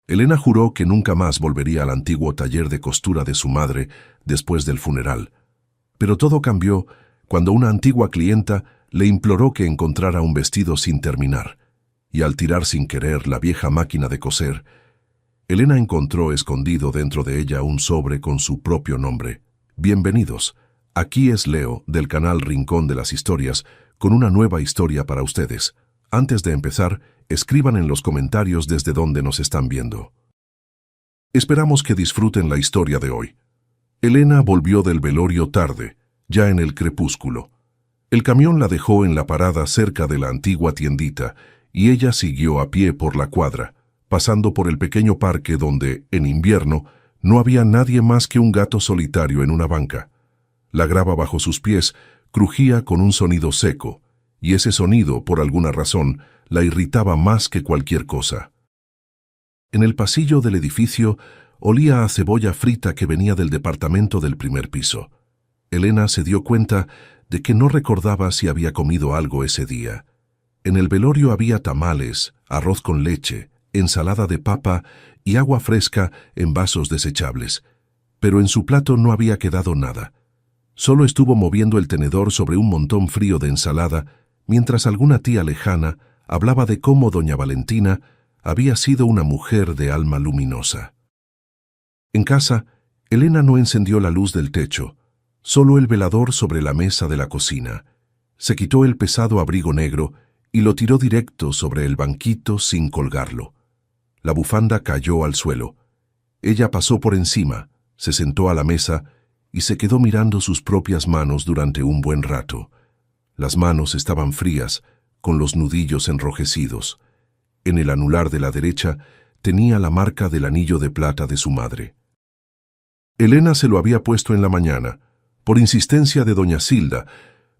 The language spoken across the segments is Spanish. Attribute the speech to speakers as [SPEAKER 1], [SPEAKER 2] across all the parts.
[SPEAKER 1] Elena juró que nunca más volvería al antiguo taller de costura de su madre después del funeral. Pero todo cambió cuando una antigua clienta le imploró que encontrara un vestido sin terminar, y al tirar sin querer la vieja máquina de coser, Elena encontró escondido dentro de ella un sobre con su propio nombre. Bienvenidos. Aquí es Leo, del canal Rincón de las Historias, con una nueva historia para ustedes. Antes de empezar, escriban en los comentarios desde dónde nos están viendo. Esperamos que disfruten la historia de hoy. Elena volvió del velorio tarde, ya en el crepúsculo. El camión la dejó en la parada cerca de la antigua tiendita y ella siguió a pie por la cuadra, pasando por el pequeño parque donde, en invierno, no había nadie más que un gato solitario en una banca. La grava bajo sus pies crujía con un sonido seco, y ese sonido, por alguna razón, la irritaba más que cualquier cosa. En el pasillo del edificio olía a cebolla frita que venía del departamento del primer piso. Elena se dio cuenta de que no recordaba si había comido algo ese día. En el velorio había tamales, arroz con leche, ensalada de papa y agua fresca en vasos desechables, pero en su plato no había quedado nada. Solo estuvo moviendo el tenedor sobre un montón frío de ensalada, mientras alguna tía lejana hablaba de cómo doña Valentina había sido una mujer de alma luminosa. En casa, Elena no encendió la luz del techo, solo el velador sobre la mesa de la cocina. Se quitó el pesado abrigo negro y lo tiró directo sobre el banquito sin colgarlo. La bufanda cayó al suelo. Ella pasó por encima, se sentó a la mesa y se quedó mirando sus propias manos durante un buen rato. Las manos estaban frías, con los nudillos enrojecidos. En el anular de la derecha tenía la marca del anillo de plata de su madre. Elena se lo había puesto en la mañana, por insistencia de doña Silda,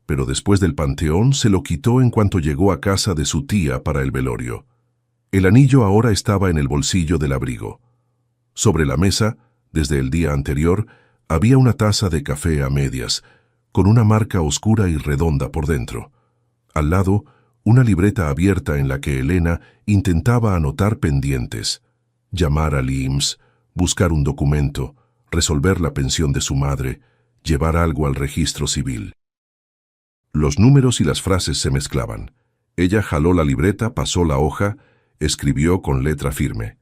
[SPEAKER 1] pero después del panteón se lo quitó en cuanto llegó a casa de su tía para el velorio. El anillo ahora estaba en el bolsillo del abrigo. Sobre la mesa, desde el día anterior, había una taza de café a medias, con una marca oscura y redonda por dentro. Al lado, una libreta abierta en la que Elena intentaba anotar pendientes, llamar al IMSS, buscar un documento, resolver la pensión de su madre, llevar algo al registro civil. Los números y las frases se mezclaban. Ella jaló la libreta, pasó la hoja, escribió con letra firme.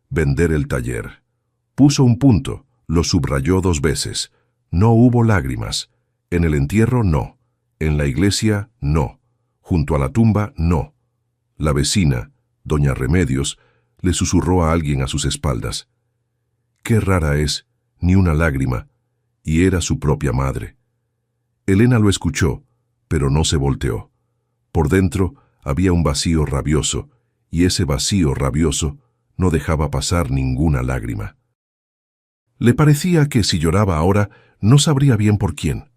[SPEAKER 1] Vender el taller. Puso un punto, lo subrayó 2 veces. No hubo lágrimas. En el entierro, no. En la iglesia, no. Junto a la tumba, no. La vecina, doña Remedios, le susurró a alguien a sus espaldas. Qué rara es, ni una lágrima, y era su propia madre. Elena lo escuchó, pero no se volteó. Por dentro había un vacío rabioso, y ese vacío rabioso no dejaba pasar ninguna lágrima. Le parecía que si lloraba ahora no sabría bien por quién.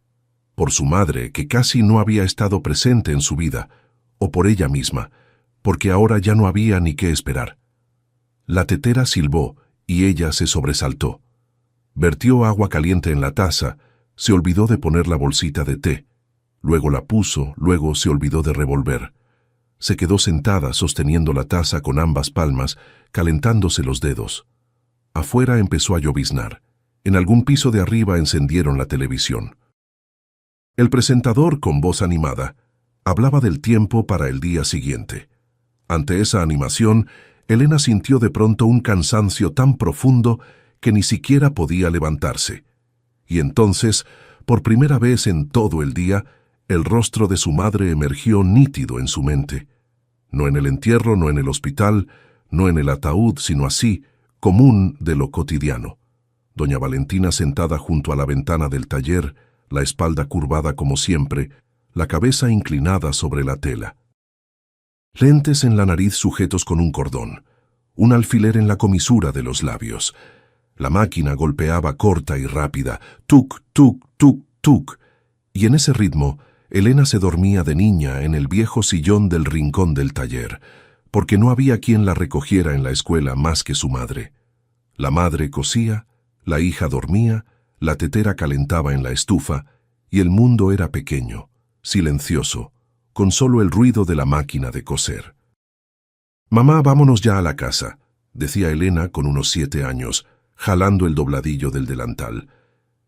[SPEAKER 1] Por su madre, que casi no había estado presente en su vida, o por ella misma, porque ahora ya no había ni qué esperar. La tetera silbó y ella se sobresaltó. Vertió agua caliente en la taza, se olvidó de poner la bolsita de té. Luego la puso, luego se olvidó de revolver. Se quedó sentada sosteniendo la taza con ambas palmas, calentándose los dedos. Afuera empezó a lloviznar. En algún piso de arriba encendieron la televisión. El presentador, con voz animada, hablaba del tiempo para el día siguiente. Ante esa animación, Elena sintió de pronto un cansancio tan profundo que ni siquiera podía levantarse. Y entonces, por primera vez en todo el día, el rostro de su madre emergió nítido en su mente. No en el entierro, no en el hospital, no en el ataúd, sino así, común de lo cotidiano. Doña Valentina sentada junto a la ventana del taller, la espalda curvada como siempre, la cabeza inclinada sobre la tela. Lentes en la nariz sujetos con un cordón, un alfiler en la comisura de los labios. La máquina golpeaba corta y rápida, tuc, tuc, tuc, tuc, y en ese ritmo Elena se dormía de niña en el viejo sillón del rincón del taller, porque no había quien la recogiera en la escuela más que su madre. La madre cosía, la hija dormía, la tetera calentaba en la estufa, y el mundo era pequeño, silencioso, con solo el ruido de la máquina de coser. «Mamá, vámonos ya a la casa», decía Elena con unos 7 años, jalando el dobladillo del delantal.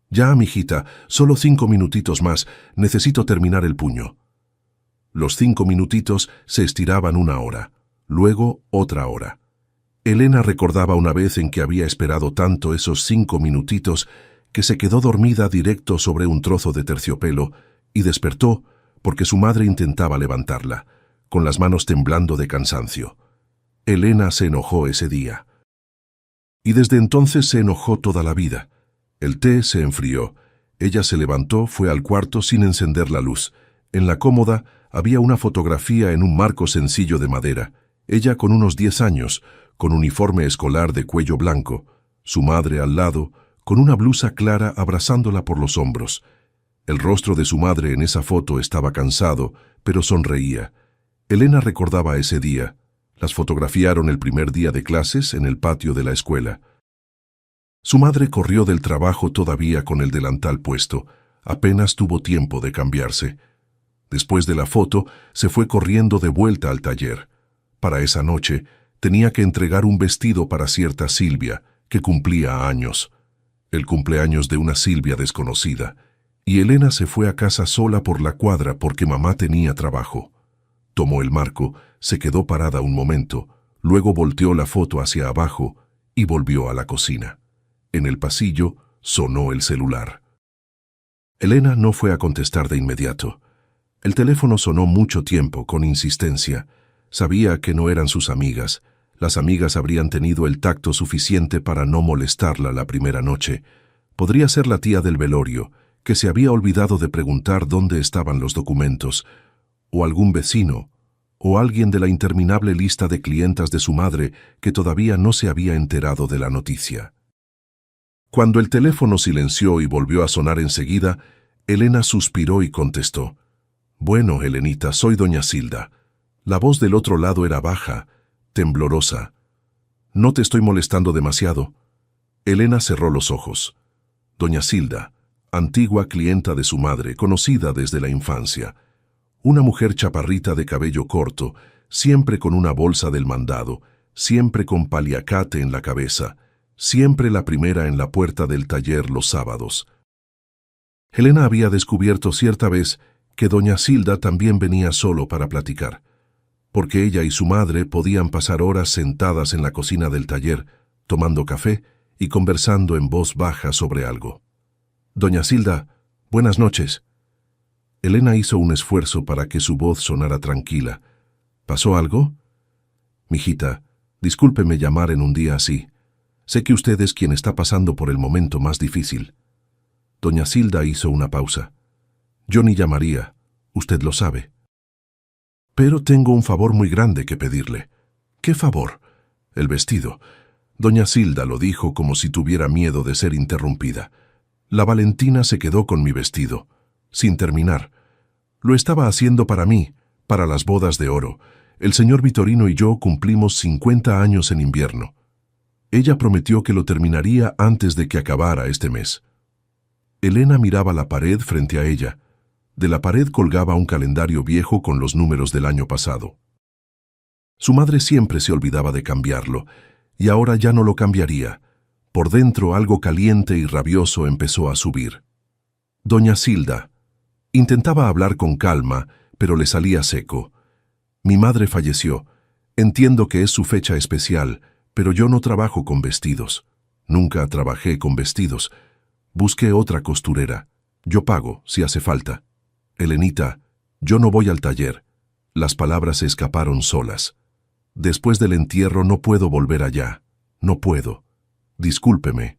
[SPEAKER 1] Ya, mijita, solo 5 minutitos más, necesito terminar el puño. Los 5 minutitos se estiraban 1 hora, luego otra hora. Elena recordaba una vez en que había esperado tanto esos 5 minutitos que se quedó dormida directo sobre un trozo de terciopelo y despertó porque su madre intentaba levantarla, con las manos temblando de cansancio. Elena se enojó ese día. Y desde entonces se enojó toda la vida. El té se enfrió. Ella se levantó, fue al cuarto sin encender la luz. En la cómoda había una fotografía en un marco sencillo de madera. Ella con unos 10 años, con uniforme escolar de cuello blanco. Su madre al lado, con una blusa clara abrazándola por los hombros. El rostro de su madre en esa foto estaba cansado, pero sonreía. Elena recordaba ese día. Las fotografiaron el primer día de clases en el patio de la escuela. Su madre corrió del trabajo todavía con el delantal puesto. Apenas tuvo tiempo de cambiarse. Después de la foto, se fue corriendo de vuelta al taller. Para esa noche, tenía que entregar un vestido para cierta Silvia, que cumplía años. El cumpleaños de una Silvia desconocida. Y Elena se fue a casa sola por la cuadra porque mamá tenía trabajo. Tomó el marco, se quedó parada un momento, luego volteó la foto hacia abajo y volvió a la cocina. En el pasillo sonó el celular. Elena no fue a contestar de inmediato. El teléfono sonó mucho tiempo, con insistencia. Sabía que no eran sus amigas. Las amigas habrían tenido el tacto suficiente para no molestarla la primera noche. Podría ser la tía del velorio, que se había olvidado de preguntar dónde estaban los documentos, o algún vecino, o alguien de la interminable lista de clientas de su madre que todavía no se había enterado de la noticia. Cuando el teléfono silenció y volvió a sonar enseguida, Elena suspiró y contestó. «Bueno, Elenita, soy doña Silda». La voz del otro lado era baja, temblorosa. «No te estoy molestando demasiado». Elena cerró los ojos. Doña Silda, antigua clienta de su madre, conocida desde la infancia. Una mujer chaparrita de cabello corto, siempre con una bolsa del mandado, siempre con paliacate en la cabeza, siempre la primera en la puerta del taller los sábados. Elena había descubierto cierta vez que doña Silda también venía solo para platicar, porque ella y su madre podían pasar horas sentadas en la cocina del taller, tomando café y conversando en voz baja sobre algo. «Doña Silda, buenas noches». Elena hizo un esfuerzo para que su voz sonara tranquila. «¿Pasó algo?» «Mijita, discúlpeme llamar en un día así. Sé que usted es quien está pasando por el momento más difícil». Doña Silda hizo una pausa. «Yo ni llamaría, usted lo sabe. Pero tengo un favor muy grande que pedirle». «¿Qué favor?» «El vestido». Doña Silda lo dijo como si tuviera miedo de ser interrumpida. «La Valentina se quedó con mi vestido, sin terminar. Lo estaba haciendo para mí, para las bodas de oro. El señor Vitorino y yo cumplimos 50 años en invierno. Ella prometió que lo terminaría antes de que acabara este mes». Elena miraba la pared frente a ella. De la pared colgaba un calendario viejo con los números del año pasado. Su madre siempre se olvidaba de cambiarlo, y ahora ya no lo cambiaría. Por dentro algo caliente y rabioso empezó a subir. «Doña Silda». Intentaba hablar con calma, pero le salía seco. «Mi madre falleció. Entiendo que es su fecha especial, pero yo no trabajo con vestidos. Nunca trabajé con vestidos. Busqué otra costurera. Yo pago, si hace falta. Elenita, yo no voy al taller». Las palabras se escaparon solas. «Después del entierro no puedo volver allá. No puedo. Discúlpeme».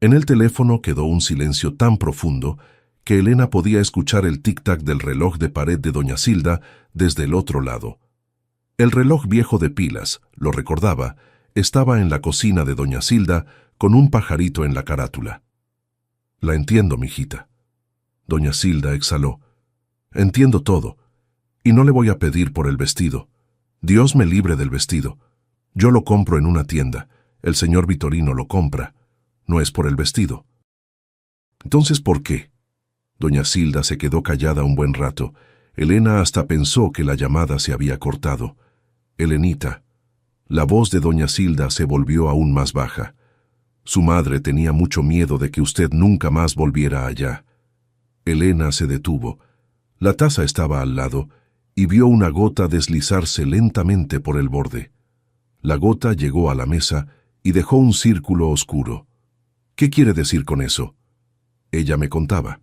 [SPEAKER 1] En el teléfono quedó un silencio tan profundo que Elena podía escuchar el tic-tac del reloj de pared de doña Silda desde el otro lado. El reloj viejo de pilas, lo recordaba, estaba en la cocina de doña Silda con un pajarito en la carátula. «La entiendo, mijita». Doña Silda exhaló. «Entiendo todo, y no le voy a pedir por el vestido. Dios me libre del vestido. Yo lo compro en una tienda. El señor Vitorino lo compra. No es por el vestido». «Entonces, ¿por qué?» Doña Silda se quedó callada un buen rato. Elena hasta pensó que la llamada se había cortado. «Elenita, La voz de doña Silda se volvió aún más baja. Su madre tenía mucho miedo de que usted nunca más volviera allá. Elena se detuvo. La taza estaba al lado y vio una gota deslizarse lentamente por el borde. La gota llegó a la mesa y dejó un círculo oscuro. ¿Qué quiere decir con eso? Ella me contaba.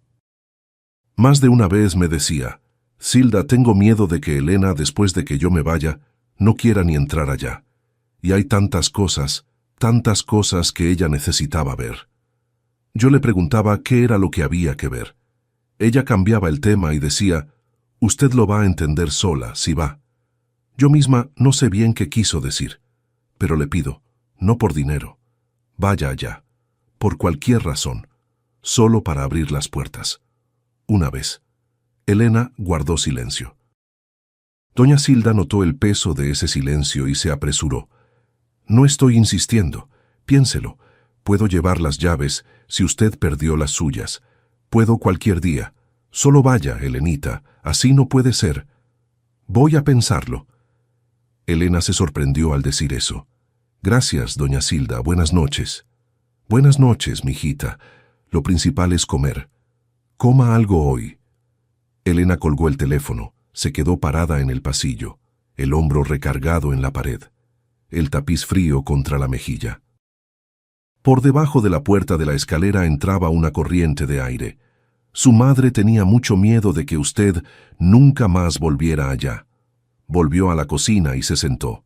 [SPEAKER 1] Más de una vez me decía, Silda, tengo miedo de que Elena, después de que yo me vaya, no quiera ni entrar allá. Y hay tantas cosas que ella necesitaba ver. Yo le preguntaba qué era lo que había que ver. Ella cambiaba el tema y decía, usted lo va a entender sola, si va. Yo misma no sé bien qué quiso decir, pero le pido, no por dinero, vaya allá, por cualquier razón, solo para abrir las puertas. Una vez. Elena guardó silencio. Doña Silda notó el peso de ese silencio y se apresuró. No estoy insistiendo, piénselo. Puedo llevar las llaves si usted perdió las suyas. Puedo cualquier día. Solo vaya, Elenita, así no puede ser. Voy a pensarlo. Elena se sorprendió al decir eso. Gracias, doña Silda, buenas noches. Buenas noches, mijita. Lo principal es comer. Coma algo hoy. Elena colgó el teléfono, se quedó parada en el pasillo, el hombro recargado en la pared, el tapiz frío contra la mejilla. Por debajo de la puerta de la escalera entraba una corriente de aire. Su madre tenía mucho miedo de que usted nunca más volviera allá. Volvió a la cocina y se sentó.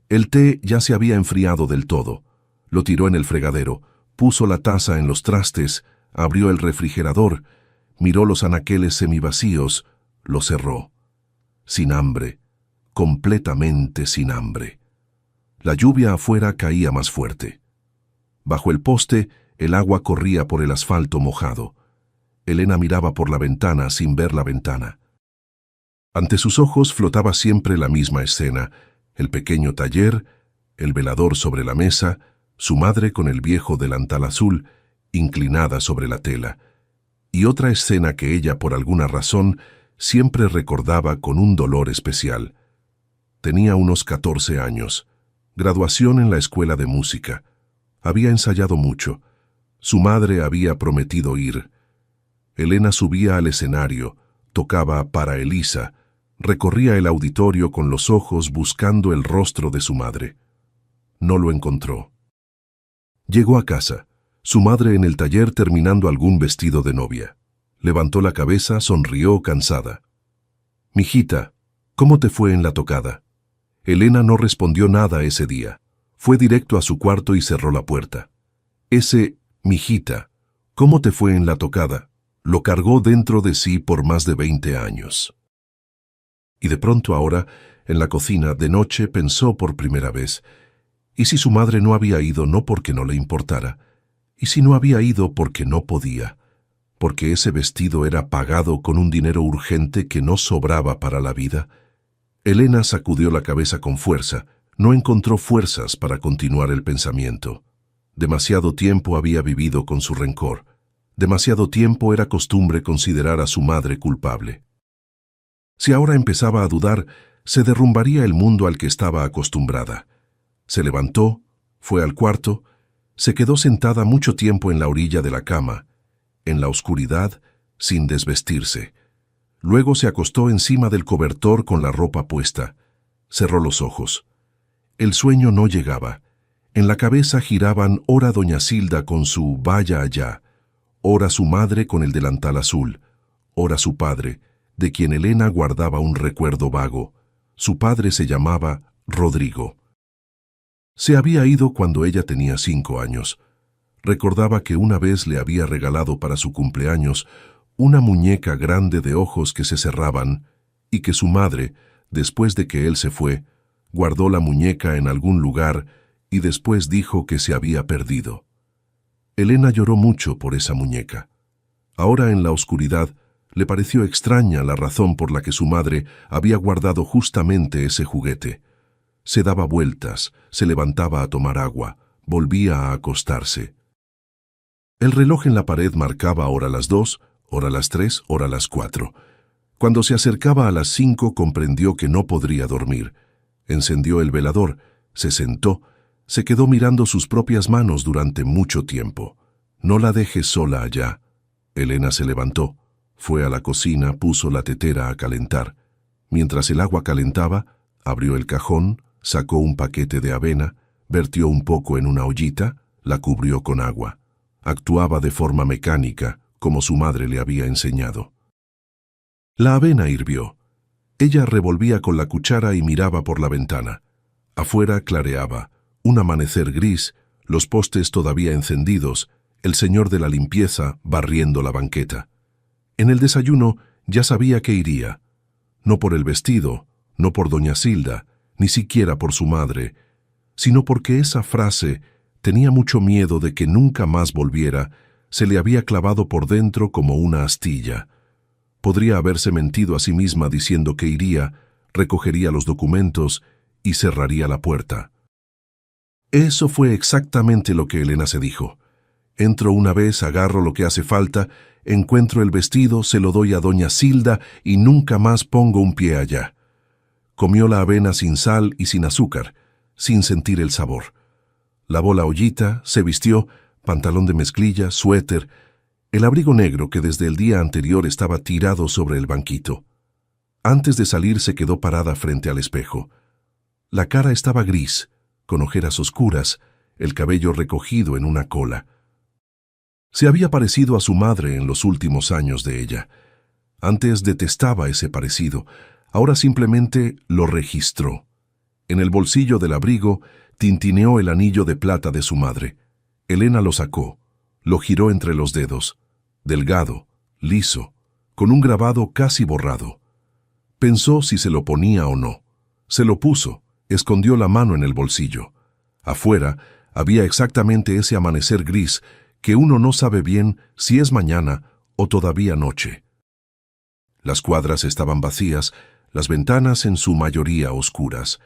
[SPEAKER 1] El té ya se había enfriado del todo. Lo tiró en el fregadero, puso la taza en los trastes, abrió el refrigerador, miró los anaqueles semivacíos, lo cerró. Sin hambre, completamente sin hambre. La lluvia afuera caía más fuerte. Bajo el poste, el agua corría por el asfalto mojado. Elena miraba por la ventana sin ver la ventana. Ante sus ojos flotaba siempre la misma escena, el pequeño taller, el velador sobre la mesa, su madre con el viejo delantal azul, inclinada sobre la tela, y otra escena que ella, por alguna razón, siempre recordaba con un dolor especial. Tenía unos 14 años, graduación en la escuela de música. Había ensayado mucho. Su madre había prometido ir. Elena subía al escenario, tocaba para Elisa, recorría el auditorio con los ojos buscando el rostro de su madre. No lo encontró. Llegó a casa, su madre en el taller terminando algún vestido de novia. Levantó la cabeza, sonrió cansada. «Mijita, ¿cómo te fue en la tocada?» Elena no respondió nada ese día. Fue directo a su cuarto y cerró la puerta. Ese «mijita, ¿cómo te fue en la tocada?» lo cargó dentro de sí por más de 20 años. Y de pronto ahora, en la cocina, de noche, pensó por primera vez, ¿y si su madre no había ido no porque no le importara? ¿Y si no había ido porque no podía? ¿Porque ese vestido era pagado con un dinero urgente que no sobraba para la vida? Elena sacudió la cabeza con fuerza, no encontró fuerzas para continuar el pensamiento. Demasiado tiempo había vivido con su rencor. Demasiado tiempo era costumbre considerar a su madre culpable. Si ahora empezaba a dudar, se derrumbaría el mundo al que estaba acostumbrada. Se levantó, fue al cuarto, se quedó sentada mucho tiempo en la orilla de la cama, en la oscuridad, sin desvestirse. Luego se acostó encima del cobertor con la ropa puesta. Cerró los ojos. El sueño no llegaba. En la cabeza giraban ora doña Silda con su «vaya allá», ora su madre con el delantal azul, ora su padre, de quien Elena guardaba un recuerdo vago. Su padre se llamaba Rodrigo. Se había ido cuando ella tenía 5 años. Recordaba que una vez le había regalado para su cumpleaños una muñeca grande de ojos que se cerraban y que su madre, después de que él se fue, guardó la muñeca en algún lugar y después dijo que se había perdido. Elena lloró mucho por esa muñeca. Ahora en la oscuridad le pareció extraña la razón por la que su madre había guardado justamente ese juguete. Se daba vueltas, se levantaba a tomar agua, volvía a acostarse. El reloj en la pared marcaba ora las 2, ora las 3, ora las 4. Cuando se acercaba a las 5 comprendió que no podría dormir. Encendió el velador, Se sentó, se quedó mirando sus propias manos durante mucho tiempo. «No la dejes sola allá». Elena se levantó, fue a la cocina, puso la tetera a calentar. Mientras el agua calentaba, abrió el cajón, sacó un paquete de avena, vertió un poco en una ollita, la cubrió con agua. Actuaba de forma mecánica, como su madre le había enseñado. La avena hirvió. Ella revolvía con la cuchara y miraba por la ventana. Afuera clareaba, un amanecer gris, los postes todavía encendidos, el señor de la limpieza barriendo la banqueta. En el desayuno ya sabía que iría. No por el vestido, no por doña Silda, ni siquiera por su madre, sino porque esa frase, tenía mucho miedo de que nunca más volviera, se le había clavado por dentro como una astilla. Podría haberse mentido a sí misma diciendo que iría, recogería los documentos y cerraría la puerta. Eso fue exactamente lo que Elena se dijo. Entro una vez, agarro lo que hace falta, encuentro el vestido, se lo doy a doña Silda y nunca más pongo un pie allá. Comió la avena sin sal y sin azúcar, sin sentir el sabor. Lavó la ollita, se vistió, pantalón de mezclilla, suéter, el abrigo negro que desde el día anterior estaba tirado sobre el banquito. Antes de salir se quedó parada frente al espejo. La cara estaba gris, con ojeras oscuras, el cabello recogido en una cola. Se había parecido a su madre en los últimos años de ella. Antes detestaba ese parecido, ahora simplemente lo registró. En el bolsillo del abrigo tintineó el anillo de plata de su madre. Elena lo sacó, lo giró entre los dedos, delgado, liso, con un grabado casi borrado. Pensó si se lo ponía o no. Se lo puso, escondió la mano en el bolsillo. Afuera había exactamente ese amanecer gris que uno no sabe bien si es mañana o todavía noche. Las cuadras estaban vacías, las ventanas en su mayoría oscuras.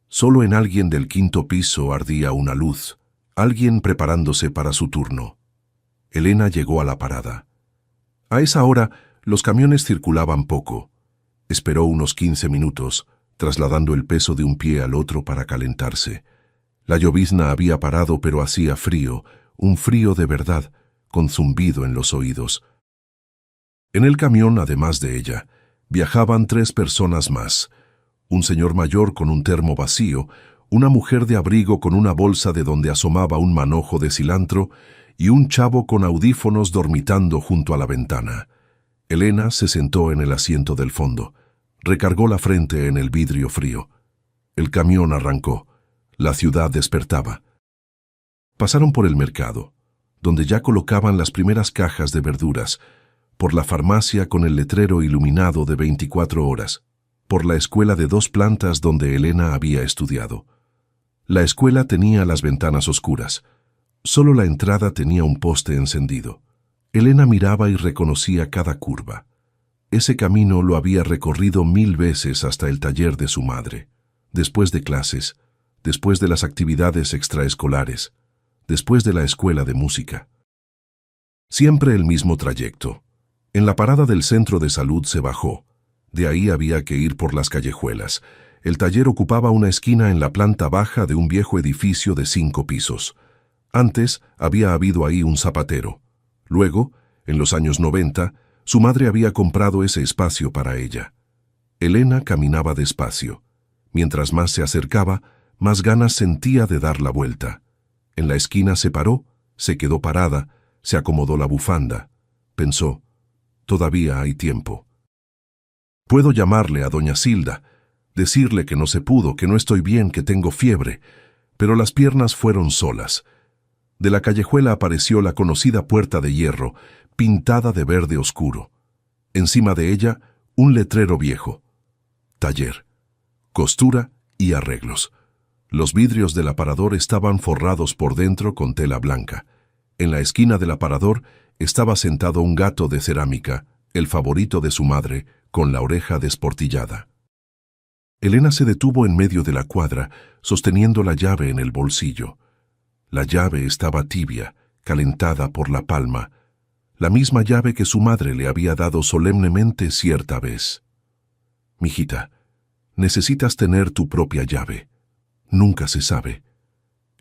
[SPEAKER 1] Solo en alguien del quinto piso ardía una luz, alguien preparándose para su turno. Elena llegó a la parada. A esa hora, los camiones circulaban poco. Esperó unos 15 minutos, trasladando el peso de un pie al otro para calentarse. La llovizna había parado, pero hacía frío, un frío de verdad, con zumbido en los oídos. En el camión, además de ella, viajaban 3 personas más. Un señor mayor con un termo vacío, una mujer de abrigo con una bolsa de donde asomaba un manojo de cilantro y un chavo con audífonos dormitando junto a la ventana. Elena se sentó en el asiento del fondo. Recargó la frente en el vidrio frío. El camión arrancó. La ciudad despertaba. Pasaron por el mercado, donde ya colocaban las primeras cajas de verduras, por la farmacia con el letrero iluminado de 24 horas, por la escuela de 2 plantas donde Elena había estudiado. La escuela tenía las ventanas oscuras. Solo la entrada tenía un poste encendido. Elena miraba y reconocía cada curva. Ese camino lo había recorrido 1000 veces hasta el taller de su madre, después de clases, después de las actividades extraescolares, después de la escuela de música. Siempre el mismo trayecto. En la parada del centro de salud se bajó. De ahí había que ir por las callejuelas. El taller ocupaba una esquina en la planta baja de un viejo edificio de 5 pisos. Antes había habido ahí un zapatero. Luego, en los años 90, su madre había comprado ese espacio para ella. Elena caminaba despacio. Mientras más se acercaba, más ganas sentía de dar la vuelta. En la esquina se paró, se quedó parada, se acomodó la bufanda. Pensó, todavía hay tiempo. Puedo llamarle a doña Silda, decirle que no se pudo, que no estoy bien, que tengo fiebre, pero las piernas fueron solas. De la callejuela apareció la conocida puerta de hierro, pintada de verde oscuro. Encima de ella, un letrero viejo. Taller, costura y arreglos. Los vidrios del aparador estaban forrados por dentro con tela blanca. En la esquina del aparador estaba sentado un gato de cerámica, el favorito de su madre, con la oreja desportillada. Elena se detuvo en medio de la cuadra, sosteniendo la llave en el bolsillo. La llave estaba tibia, calentada por la palma, la misma llave que su madre le había dado solemnemente cierta vez. «Mijita, necesitas tener tu propia llave. Nunca se sabe.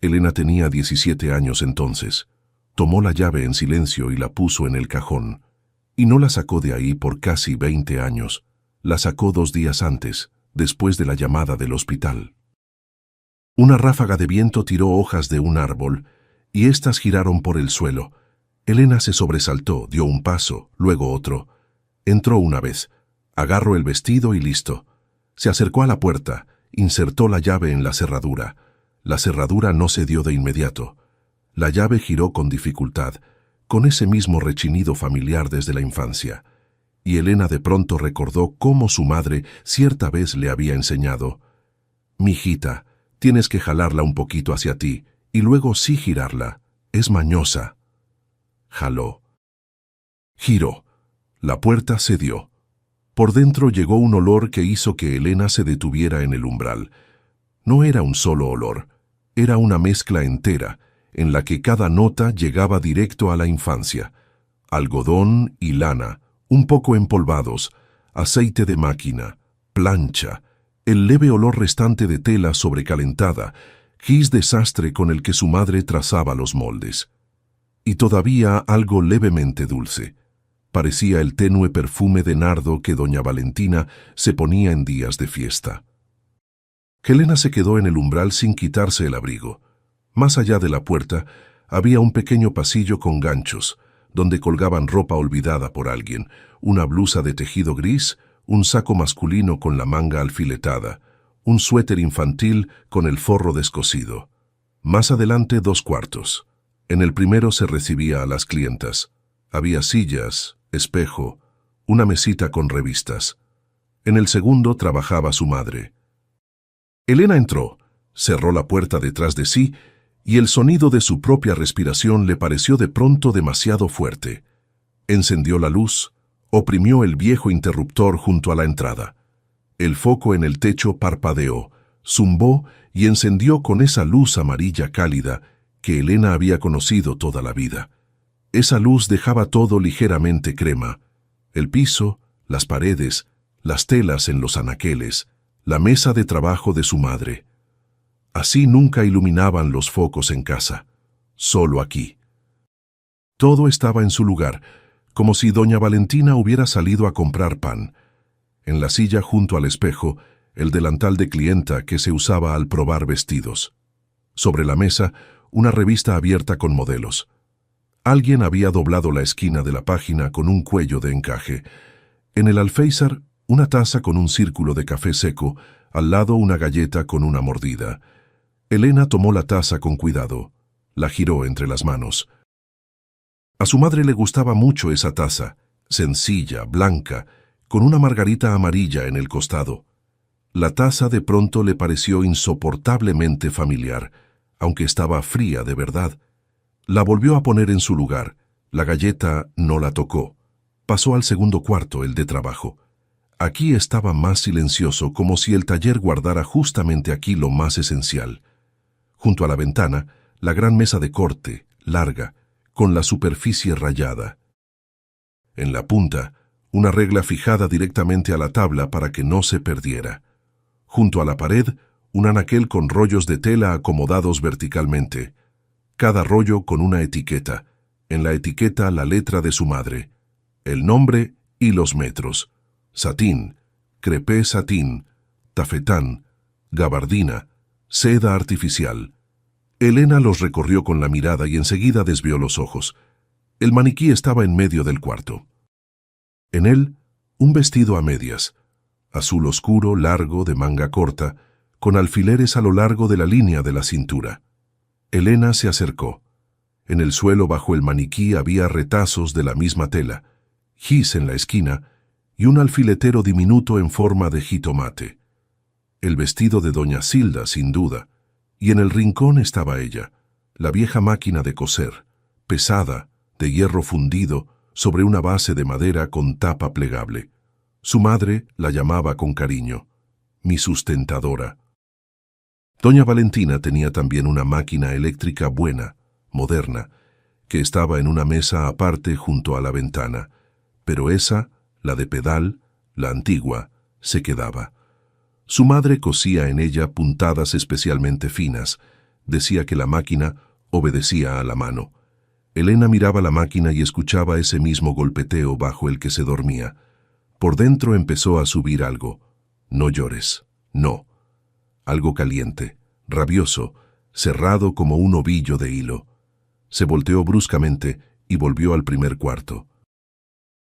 [SPEAKER 1] Elena tenía 17 años entonces. Tomó la llave en silencio y la puso en el cajón. Y no la sacó de ahí por casi 20 años. La sacó 2 días antes, después de la llamada del hospital. Una ráfaga de viento tiró hojas de un árbol, y éstas giraron por el suelo. Elena se sobresaltó, dio un paso, luego otro. Entró una vez, agarró el vestido y listo. Se acercó a la puerta, insertó la llave en la cerradura. La cerradura no se dio de inmediato. La llave giró con dificultad, con ese mismo rechinido familiar desde la infancia. Y Elena de pronto recordó cómo su madre cierta vez le había enseñado: «Mijita, tienes que jalarla un poquito hacia ti, y luego sí girarla. Es mañosa». Jaló. Giró. La puerta cedió. Por dentro llegó un olor que hizo que Elena se detuviera en el umbral. No era un solo olor, era una mezcla entera, en la que cada nota llegaba directo a la infancia. Algodón y lana, un poco empolvados, aceite de máquina, plancha, el leve olor restante de tela sobrecalentada, gis de sastre con el que su madre trazaba los moldes. Y todavía algo levemente dulce. Parecía el tenue perfume de nardo que doña Valentina se ponía en días de fiesta. Elena se quedó en el umbral sin quitarse el abrigo. Más allá de la puerta había un pequeño pasillo con ganchos, donde colgaban ropa olvidada por alguien, una blusa de tejido gris, un saco masculino con la manga alfiletada, un suéter infantil con el forro descosido. Más adelante 2 cuartos. En el primero se recibía a las clientas. Había sillas, espejo, una mesita con revistas. En el segundo trabajaba su madre. Elena entró, cerró la puerta detrás de sí, y el sonido de su propia respiración le pareció de pronto demasiado fuerte. Encendió la luz, oprimió el viejo interruptor junto a la entrada. El foco en el techo parpadeó, zumbó y encendió con esa luz amarilla cálida que Elena había conocido toda la vida. Esa luz dejaba todo ligeramente crema: el piso, las paredes, las telas en los anaqueles, la mesa de trabajo de su madre. Así nunca iluminaban los focos en casa, solo aquí. Todo estaba en su lugar, como si doña Valentina hubiera salido a comprar pan. En la silla junto al espejo, el delantal de clienta que se usaba al probar vestidos. Sobre la mesa, una revista abierta con modelos. Alguien había doblado la esquina de la página con un cuello de encaje. En el alféizar, una taza con un círculo de café seco, al lado una galleta con una mordida. Elena tomó la taza con cuidado, la giró entre las manos. A su madre le gustaba mucho esa taza, sencilla, blanca, con una margarita amarilla en el costado. La taza de pronto le pareció insoportablemente familiar, aunque estaba fría de verdad. La volvió a poner en su lugar. La galleta no la tocó. Pasó al segundo cuarto, el de trabajo. Aquí estaba más silencioso, como si el taller guardara justamente aquí lo más esencial. Junto a la ventana, la gran mesa de corte, larga, con la superficie rayada. En la punta, una regla fijada directamente a la tabla para que no se perdiera. Junto a la pared, un anaquel con rollos de tela acomodados verticalmente. Cada rollo con una etiqueta. En la etiqueta la letra de su madre, el nombre y los metros. Satín, crepé satín, tafetán, gabardina, seda artificial. Elena los recorrió con la mirada y enseguida desvió los ojos. El maniquí estaba en medio del cuarto. En él, un vestido a medias, azul oscuro, largo, de manga corta, con alfileres a lo largo de la línea de la cintura. Elena se acercó. En el suelo bajo el maniquí había retazos de la misma tela, gis en la esquina y un alfiletero diminuto en forma de jitomate. El vestido de doña Silda, sin duda, y en el rincón estaba ella, la vieja máquina de coser, pesada, de hierro fundido, sobre una base de madera con tapa plegable. Su madre la llamaba con cariño, mi sustentadora. Doña Valentina tenía también una máquina eléctrica buena, moderna, que estaba en una mesa aparte junto a la ventana, pero esa, la de pedal, la antigua, se quedaba. Su madre cosía en ella puntadas especialmente finas. Decía que la máquina obedecía a la mano. Elena miraba la máquina y escuchaba ese mismo golpeteo bajo el que se dormía. Por dentro empezó a subir algo. No llores. No. Algo caliente, rabioso, cerrado como un ovillo de hilo. Se volteó bruscamente y volvió al primer cuarto.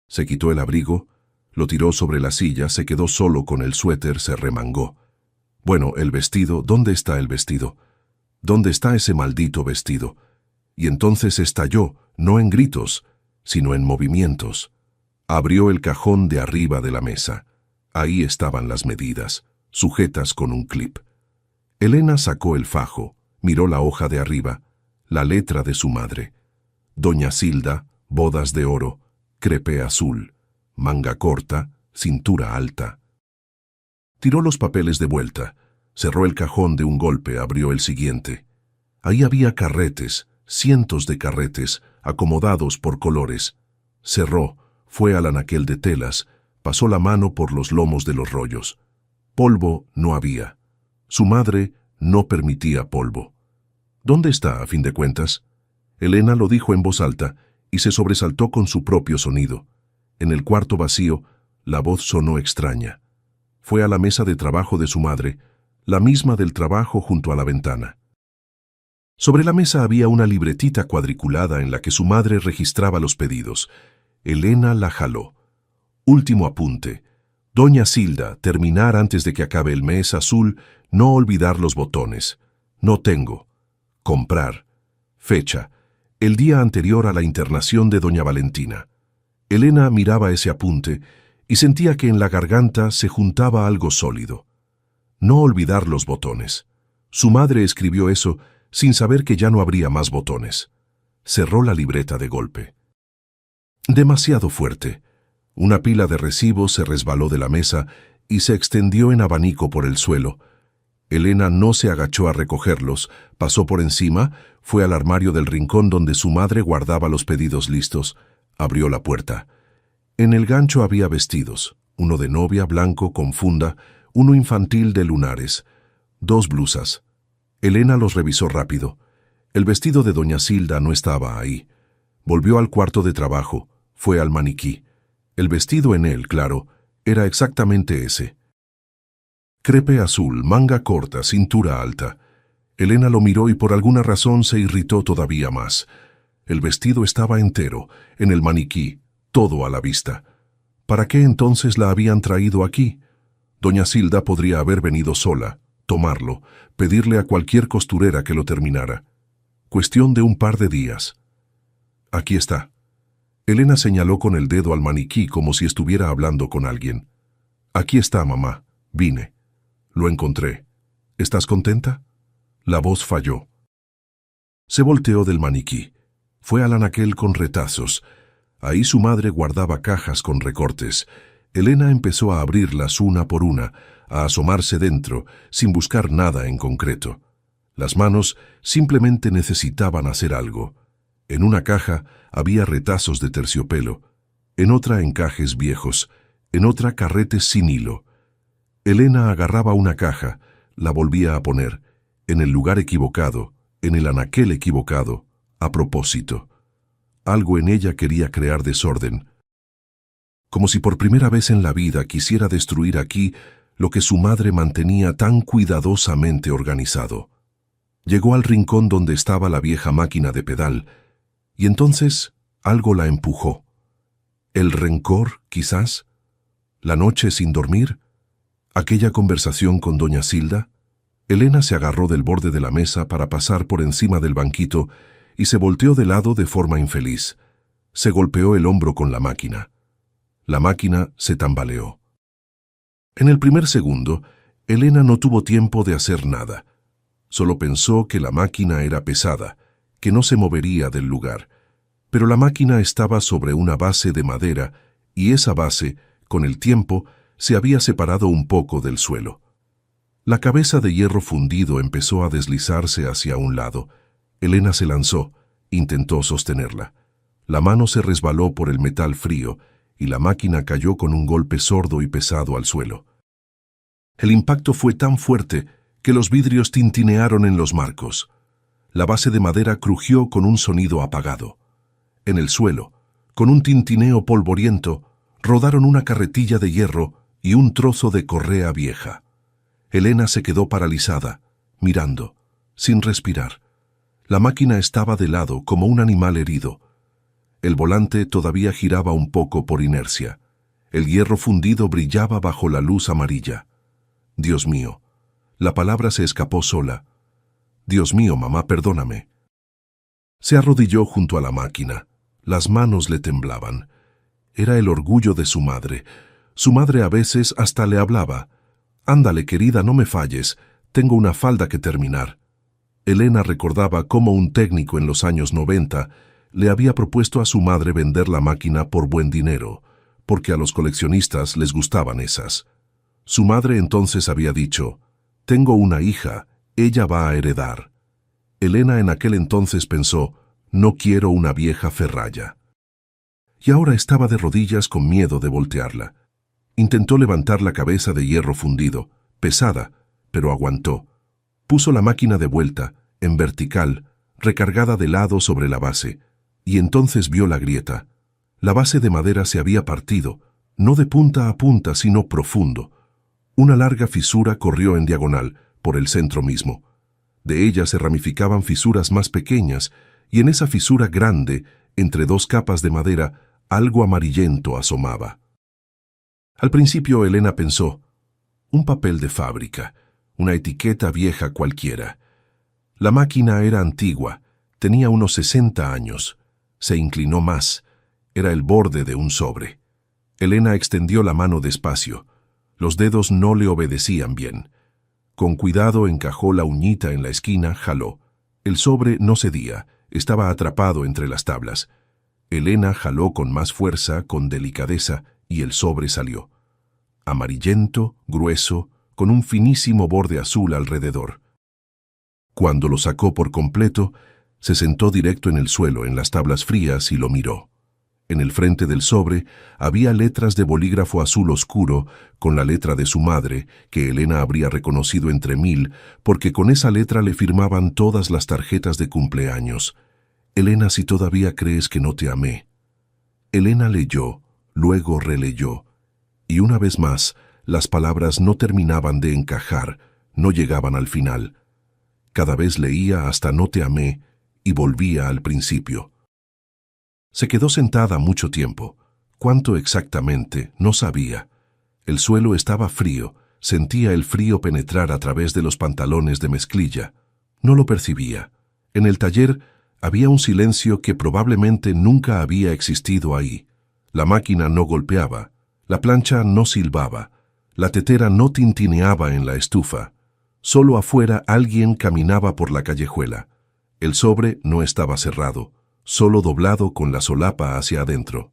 [SPEAKER 1] Se quitó el abrigo, lo tiró sobre la silla, se quedó solo con el suéter, se remangó. Bueno, el vestido, ¿dónde está el vestido? ¿Dónde está ese maldito vestido? Y entonces estalló, no en gritos, sino en movimientos. Abrió el cajón de arriba de la mesa. Ahí estaban las medidas, sujetas con un clip. Elena sacó el fajo, miró la hoja de arriba, la letra de su madre. Doña Silda, bodas de oro, crepé azul, manga corta, cintura alta. Tiró los papeles de vuelta, cerró el cajón de un golpe, abrió el siguiente. Ahí había carretes, cientos de carretes, acomodados por colores. Cerró, fue al anaquel de telas, pasó la mano por los lomos de los rollos. Polvo no había. Su madre no permitía polvo. ¿Dónde está, a fin de cuentas? Elena lo dijo en voz alta y se sobresaltó con su propio sonido. En el cuarto vacío, la voz sonó extraña. Fue a la mesa de trabajo de su madre, la misma del trabajo junto a la ventana. Sobre la mesa había una libretita cuadriculada en la que su madre registraba los pedidos. Elena la jaló. Último apunte. Doña Silda, terminar antes de que acabe el mes. Azul, no olvidar los botones. No tengo. Comprar. Fecha. El día anterior a la internación de doña Valentina. Elena miraba ese apunte y sentía que en la garganta se juntaba algo sólido. No olvidar los botones. Su madre escribió eso sin saber que ya no habría más botones. Cerró la libreta de golpe. Demasiado fuerte. Una pila de recibos se resbaló de la mesa y se extendió en abanico por el suelo. Elena no se agachó a recogerlos, pasó por encima, fue al armario del rincón donde su madre guardaba los pedidos listos, abrió la puerta. En el gancho había vestidos, uno de novia blanco con funda, uno infantil de lunares, 2 blusas. Elena los revisó rápido. El vestido de doña Silda no estaba ahí. Volvió al cuarto de trabajo, fue al maniquí. El vestido en él, claro, era exactamente ese. Crepe azul, manga corta, cintura alta. Elena lo miró y por alguna razón se irritó todavía más. El vestido estaba entero, en el maniquí, todo a la vista. ¿Para qué entonces la habían traído aquí? Doña Silda podría haber venido sola, tomarlo, pedirle a cualquier costurera que lo terminara. Cuestión de un par de días. Aquí está. Elena señaló con el dedo al maniquí como si estuviera hablando con alguien. Aquí está, mamá. Vine. Lo encontré. ¿Estás contenta? La voz falló. Se volteó del maniquí. Fue al anaquel con retazos. Ahí su madre guardaba cajas con recortes. Elena empezó a abrirlas una por una, a asomarse dentro, sin buscar nada en concreto. Las manos simplemente necesitaban hacer algo. En una caja había retazos de terciopelo, en otra encajes viejos, en otra carretes sin hilo. Elena agarraba una caja, la volvía a poner, en el lugar equivocado, en el anaquel equivocado, a propósito. Algo en ella quería crear desorden, como si por primera vez en la vida quisiera destruir aquí lo que su madre mantenía tan cuidadosamente organizado. Llegó al rincón donde estaba la vieja máquina de pedal, y entonces algo la empujó. ¿El rencor, quizás? ¿La noche sin dormir? ¿Aquella conversación con doña Silda? Elena se agarró del borde de la mesa para pasar por encima del banquito y se volteó de lado de forma infeliz. Se golpeó el hombro con la máquina. La máquina se tambaleó. En el primer segundo, Elena no tuvo tiempo de hacer nada. Solo pensó que la máquina era pesada, que no se movería del lugar. Pero la máquina estaba sobre una base de madera y esa base, con el tiempo, se había separado un poco del suelo. La cabeza de hierro fundido empezó a deslizarse hacia un lado. Elena se lanzó, intentó sostenerla. La mano se resbaló por el metal frío y la máquina cayó con un golpe sordo y pesado al suelo. El impacto fue tan fuerte que los vidrios tintinearon en los marcos. La base de madera crujió con un sonido apagado. En el suelo, con un tintineo polvoriento, rodaron una carretilla de hierro y un trozo de correa vieja. Elena se quedó paralizada, mirando, sin respirar. La máquina estaba de lado como un animal herido. El volante todavía giraba un poco por inercia. El hierro fundido brillaba bajo la luz amarilla. Dios mío, la palabra se escapó sola. Dios mío, mamá, perdóname. Se arrodilló junto a la máquina. Las manos le temblaban. Era el orgullo de su madre. Su madre a veces hasta le hablaba. Ándale, querida, no me falles. Tengo una falda que terminar. Elena recordaba cómo un técnico en los años 90 le había propuesto a su madre vender la máquina por buen dinero, porque a los coleccionistas les gustaban esas. Su madre entonces había dicho, «Tengo una hija, ella va a heredar». Elena en aquel entonces pensó, «No quiero una vieja ferralla». Y ahora estaba de rodillas con miedo de voltearla. Intentó levantar la cabeza de hierro fundido, pesada, pero aguantó. Puso la máquina de vuelta, en vertical, recargada de lado sobre la base, y entonces vio la grieta. La base de madera se había partido, no de punta a punta, sino profundo. Una larga fisura corrió en diagonal, por el centro mismo. De ella se ramificaban fisuras más pequeñas, y en esa fisura grande, entre dos capas de madera, algo amarillento asomaba. Al principio Elena pensó, un papel de fábrica, una etiqueta vieja cualquiera. La máquina era antigua, tenía unos 60 años. Se inclinó más. Era el borde de un sobre. Elena extendió la mano despacio. Los dedos no le obedecían bien. Con cuidado encajó la uñita en la esquina, jaló. El sobre no cedía, estaba atrapado entre las tablas. Elena jaló con más fuerza, con delicadeza, y el sobre salió. Amarillento, grueso, con un finísimo borde azul alrededor. Cuando lo sacó por completo, se sentó directo en el suelo, en las tablas frías, y lo miró. En el frente del sobre había letras de bolígrafo azul oscuro con la letra de su madre, que Elena habría reconocido entre 1000, porque con esa letra le firmaban todas las tarjetas de cumpleaños. «Elena, si todavía crees que no te amé». Elena leyó, luego releyó, y una vez más las palabras no terminaban de encajar, no llegaban al final. Cada vez leía hasta «no te amé» y volvía al principio. Se quedó sentada mucho tiempo. ¿Cuánto exactamente? No sabía. El suelo estaba frío, sentía el frío penetrar a través de los pantalones de mezclilla. No lo percibía. En el taller había un silencio que probablemente nunca había existido ahí. La máquina no golpeaba, la plancha no silbaba, la tetera no tintineaba en la estufa. Solo afuera alguien caminaba por la callejuela. El sobre no estaba cerrado, solo doblado con la solapa hacia adentro.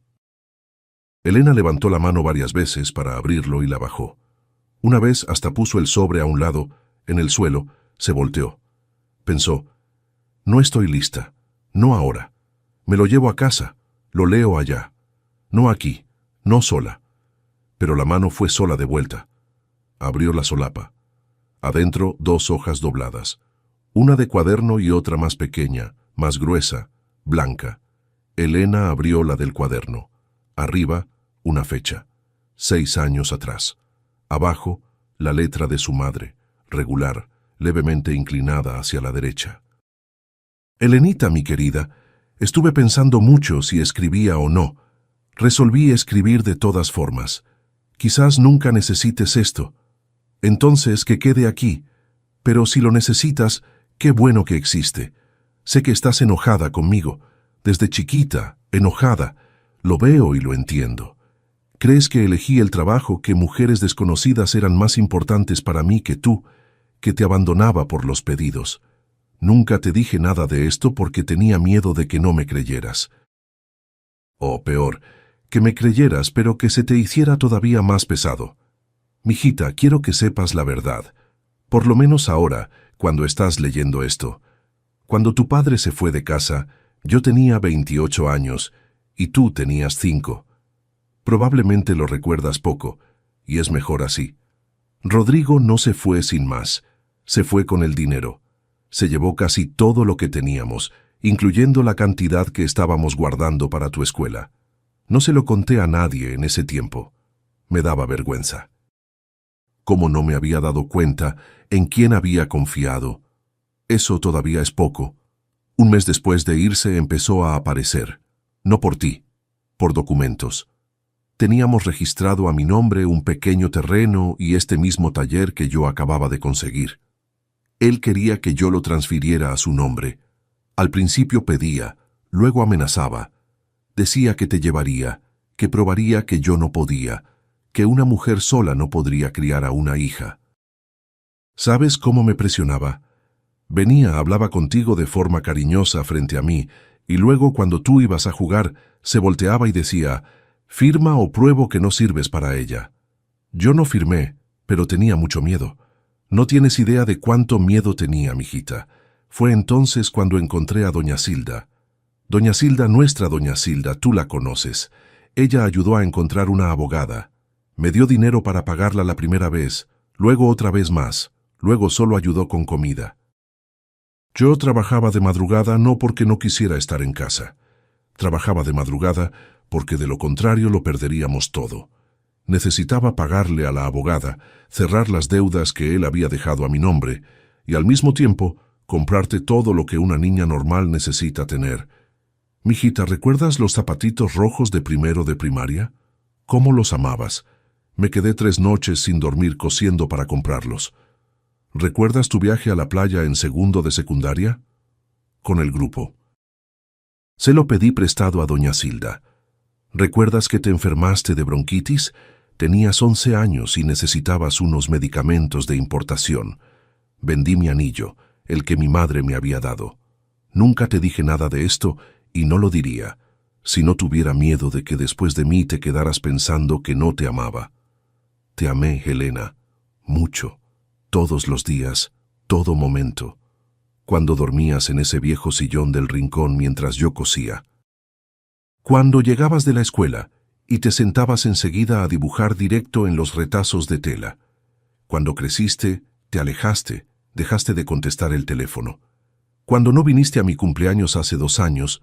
[SPEAKER 1] Elena levantó la mano varias veces para abrirlo y la bajó. Una vez hasta puso el sobre a un lado, en el suelo, se volteó. Pensó, «No estoy lista, no ahora. Me lo llevo a casa, lo leo allá. No aquí, no sola». Pero la mano fue sola de vuelta. Abrió la solapa. Adentro 2 hojas dobladas, una de cuaderno y otra más pequeña, más gruesa, blanca. Elena abrió la del cuaderno. Arriba, una fecha, 6 años atrás. Abajo, la letra de su madre, regular, levemente inclinada hacia la derecha. «Elenita, mi querida, estuve pensando mucho si escribía o no. Resolví escribir de todas formas. Quizás nunca necesites esto. Entonces, que quede aquí. Pero si lo necesitas, qué bueno que existe. Sé que estás enojada conmigo. Desde chiquita, enojada. Lo veo y lo entiendo. Crees que elegí el trabajo, que mujeres desconocidas eran más importantes para mí que tú, que te abandonaba por los pedidos. Nunca te dije nada de esto porque tenía miedo de que no me creyeras. O peor, que me creyeras pero que se te hiciera todavía más pesado. Mijita, quiero que sepas la verdad. Por lo menos ahora, cuando estás leyendo esto. Cuando tu padre se fue de casa, yo tenía 28 años y tú tenías 5. Probablemente lo recuerdas poco, y es mejor así. Rodrigo no se fue sin más. Se fue con el dinero. Se llevó casi todo lo que teníamos, incluyendo la cantidad que estábamos guardando para tu escuela. No se lo conté a nadie en ese tiempo. Me daba vergüenza. Como no me había dado cuenta en quién había confiado. Eso todavía es poco. Un mes después de irse empezó a aparecer. No por ti, por documentos. Teníamos registrado a mi nombre un pequeño terreno y este mismo taller que yo acababa de conseguir. Él quería que yo lo transfiriera a su nombre. Al principio pedía, luego amenazaba. Decía que te llevaría, que probaría que yo no podía, que una mujer sola no podría criar a una hija. ¿Sabes cómo me presionaba? Venía, hablaba contigo de forma cariñosa frente a mí, y luego cuando tú ibas a jugar, se volteaba y decía, «Firma o pruebo que no sirves para ella». Yo no firmé, pero tenía mucho miedo. No tienes idea de cuánto miedo tenía, mijita. Fue entonces cuando encontré a doña Silda. Doña Silda, nuestra doña Silda, tú la conoces. Ella ayudó a encontrar una abogada. Me dio dinero para pagarla la primera vez, luego otra vez más, luego solo ayudó con comida. Yo trabajaba de madrugada no porque no quisiera estar en casa. Trabajaba de madrugada porque de lo contrario lo perderíamos todo. Necesitaba pagarle a la abogada, cerrar las deudas que él había dejado a mi nombre y al mismo tiempo comprarte todo lo que una niña normal necesita tener. Mijita, ¿recuerdas los zapatitos rojos de primero de primaria? ¿Cómo los amabas? Me quedé 3 noches sin dormir cosiendo para comprarlos. ¿Recuerdas tu viaje a la playa en segundo de secundaria? Con el grupo. Se lo pedí prestado a doña Silda. ¿Recuerdas que te enfermaste de bronquitis? Tenías 11 años y necesitabas unos medicamentos de importación. Vendí mi anillo, el que mi madre me había dado. Nunca te dije nada de esto y no lo diría, si no tuviera miedo de que después de mí te quedaras pensando que no te amaba. Te amé, Helena, mucho, todos los días, todo momento, cuando dormías en ese viejo sillón del rincón mientras yo cosía. Cuando llegabas de la escuela y te sentabas enseguida a dibujar directo en los retazos de tela. Cuando creciste, te alejaste, dejaste de contestar el teléfono. Cuando no viniste a mi cumpleaños hace 2 años,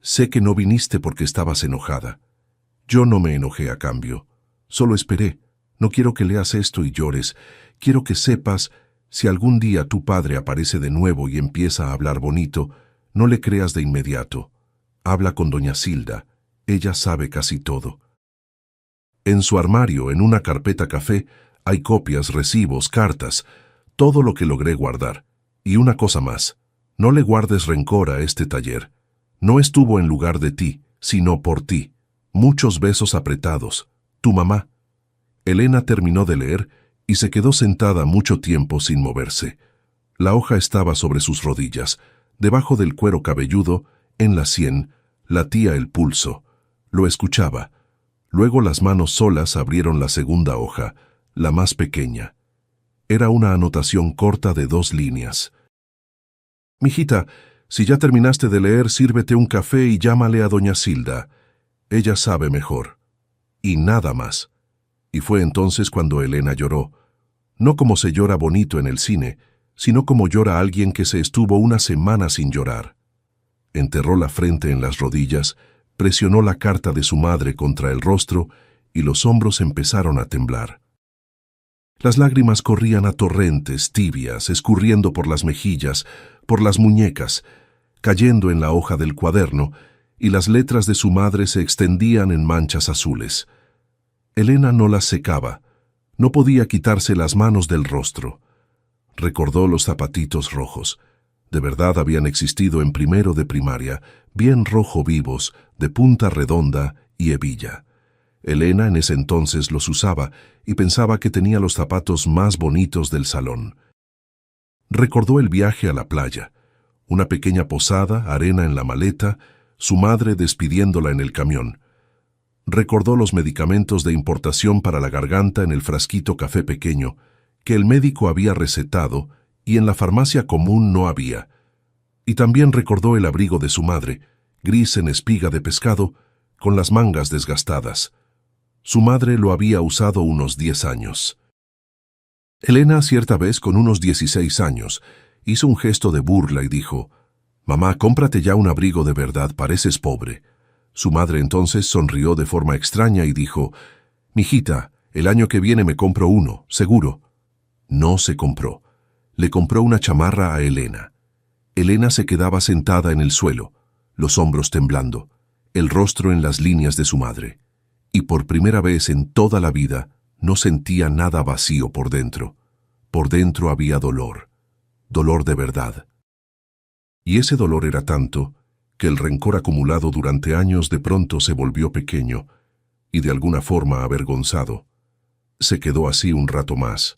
[SPEAKER 1] sé que no viniste porque estabas enojada. Yo no me enojé a cambio, solo esperé. No quiero que leas esto y llores. Quiero que sepas, si algún día tu padre aparece de nuevo y empieza a hablar bonito, no le creas de inmediato. Habla con doña Silda, ella sabe casi todo. En su armario, en una carpeta café, hay copias, recibos, cartas, todo lo que logré guardar. Y una cosa más, no le guardes rencor a este taller. No estuvo en lugar de ti, sino por ti. Muchos besos apretados. Tu mamá. Elena terminó de leer y se quedó sentada mucho tiempo sin moverse. La hoja estaba sobre sus rodillas, debajo del cuero cabelludo, en la sien, latía el pulso. Lo escuchaba. Luego las manos solas abrieron la segunda hoja, la más pequeña. Era una anotación corta de 2 líneas. «Mijita, si ya terminaste de leer, sírvete un café y llámale a doña Silda. Ella sabe mejor». Y nada más. Y fue entonces cuando Elena lloró. No como se llora bonito en el cine, sino como llora alguien que se estuvo una semana sin llorar. Enterró la frente en las rodillas, presionó la carta de su madre contra el rostro y los hombros empezaron a temblar. Las lágrimas corrían a torrentes tibias, escurriendo por las mejillas, por las muñecas, cayendo en la hoja del cuaderno, y las letras de su madre se extendían en manchas azules. Elena no las secaba, no podía quitarse las manos del rostro. Recordó los zapatitos rojos. De verdad habían existido en primero de primaria, bien rojo vivos, de punta redonda y hebilla. Elena en ese entonces los usaba y pensaba que tenía los zapatos más bonitos del salón. Recordó el viaje a la playa, una pequeña posada, arena en la maleta, su madre despidiéndola en el camión. Recordó los medicamentos de importación para la garganta en el frasquito café pequeño, que el médico había recetado y en la farmacia común no había. Y también recordó el abrigo de su madre, gris en espiga de pescado, con las mangas desgastadas. Su madre lo había usado unos 10 años. Elena, cierta vez con unos 16 años, hizo un gesto de burla y dijo: «Mamá, cómprate ya un abrigo de verdad, pareces pobre». Su madre entonces sonrió de forma extraña y dijo: «Mijita, el año que viene me compro uno, seguro». No se compró. Le compró una chamarra a Elena. Elena se quedaba sentada en el suelo, los hombros temblando, el rostro en las líneas de su madre. Y por primera vez en toda la vida no sentía nada vacío por dentro. Por dentro había dolor, dolor de verdad. Y ese dolor era tanto que el rencor acumulado durante años de pronto se volvió pequeño y de alguna forma avergonzado. Se quedó así un rato más.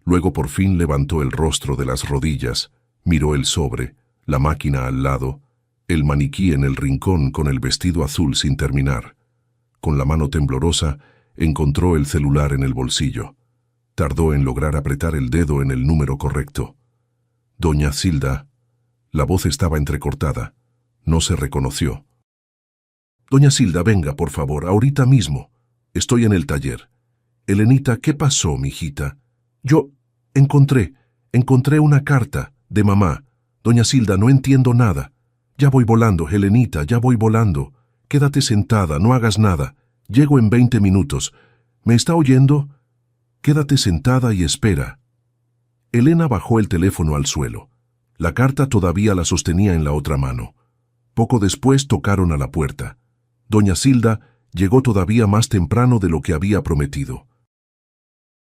[SPEAKER 1] Luego por fin levantó el rostro de las rodillas, miró el sobre, la máquina al lado, el maniquí en el rincón con el vestido azul sin terminar. Con la mano temblorosa, encontró el celular en el bolsillo. Tardó en lograr apretar el dedo en el número correcto. Doña Zilda. La voz estaba entrecortada. No se reconoció. «Doña Zilda, venga, por favor, ahorita mismo. Estoy en el taller». «Elenita, ¿qué pasó, mijita?» «Yo encontré una carta de mamá. Doña Zilda, no entiendo nada. Ya voy volando, Helenita, ya voy volando. Quédate sentada, no hagas nada. Llego en 20 minutos. ¿Me está oyendo? Quédate sentada y espera». Elena bajó el teléfono al suelo. La carta todavía la sostenía en la otra mano. Poco después tocaron a la puerta. Doña Zilda llegó todavía más temprano de lo que había prometido.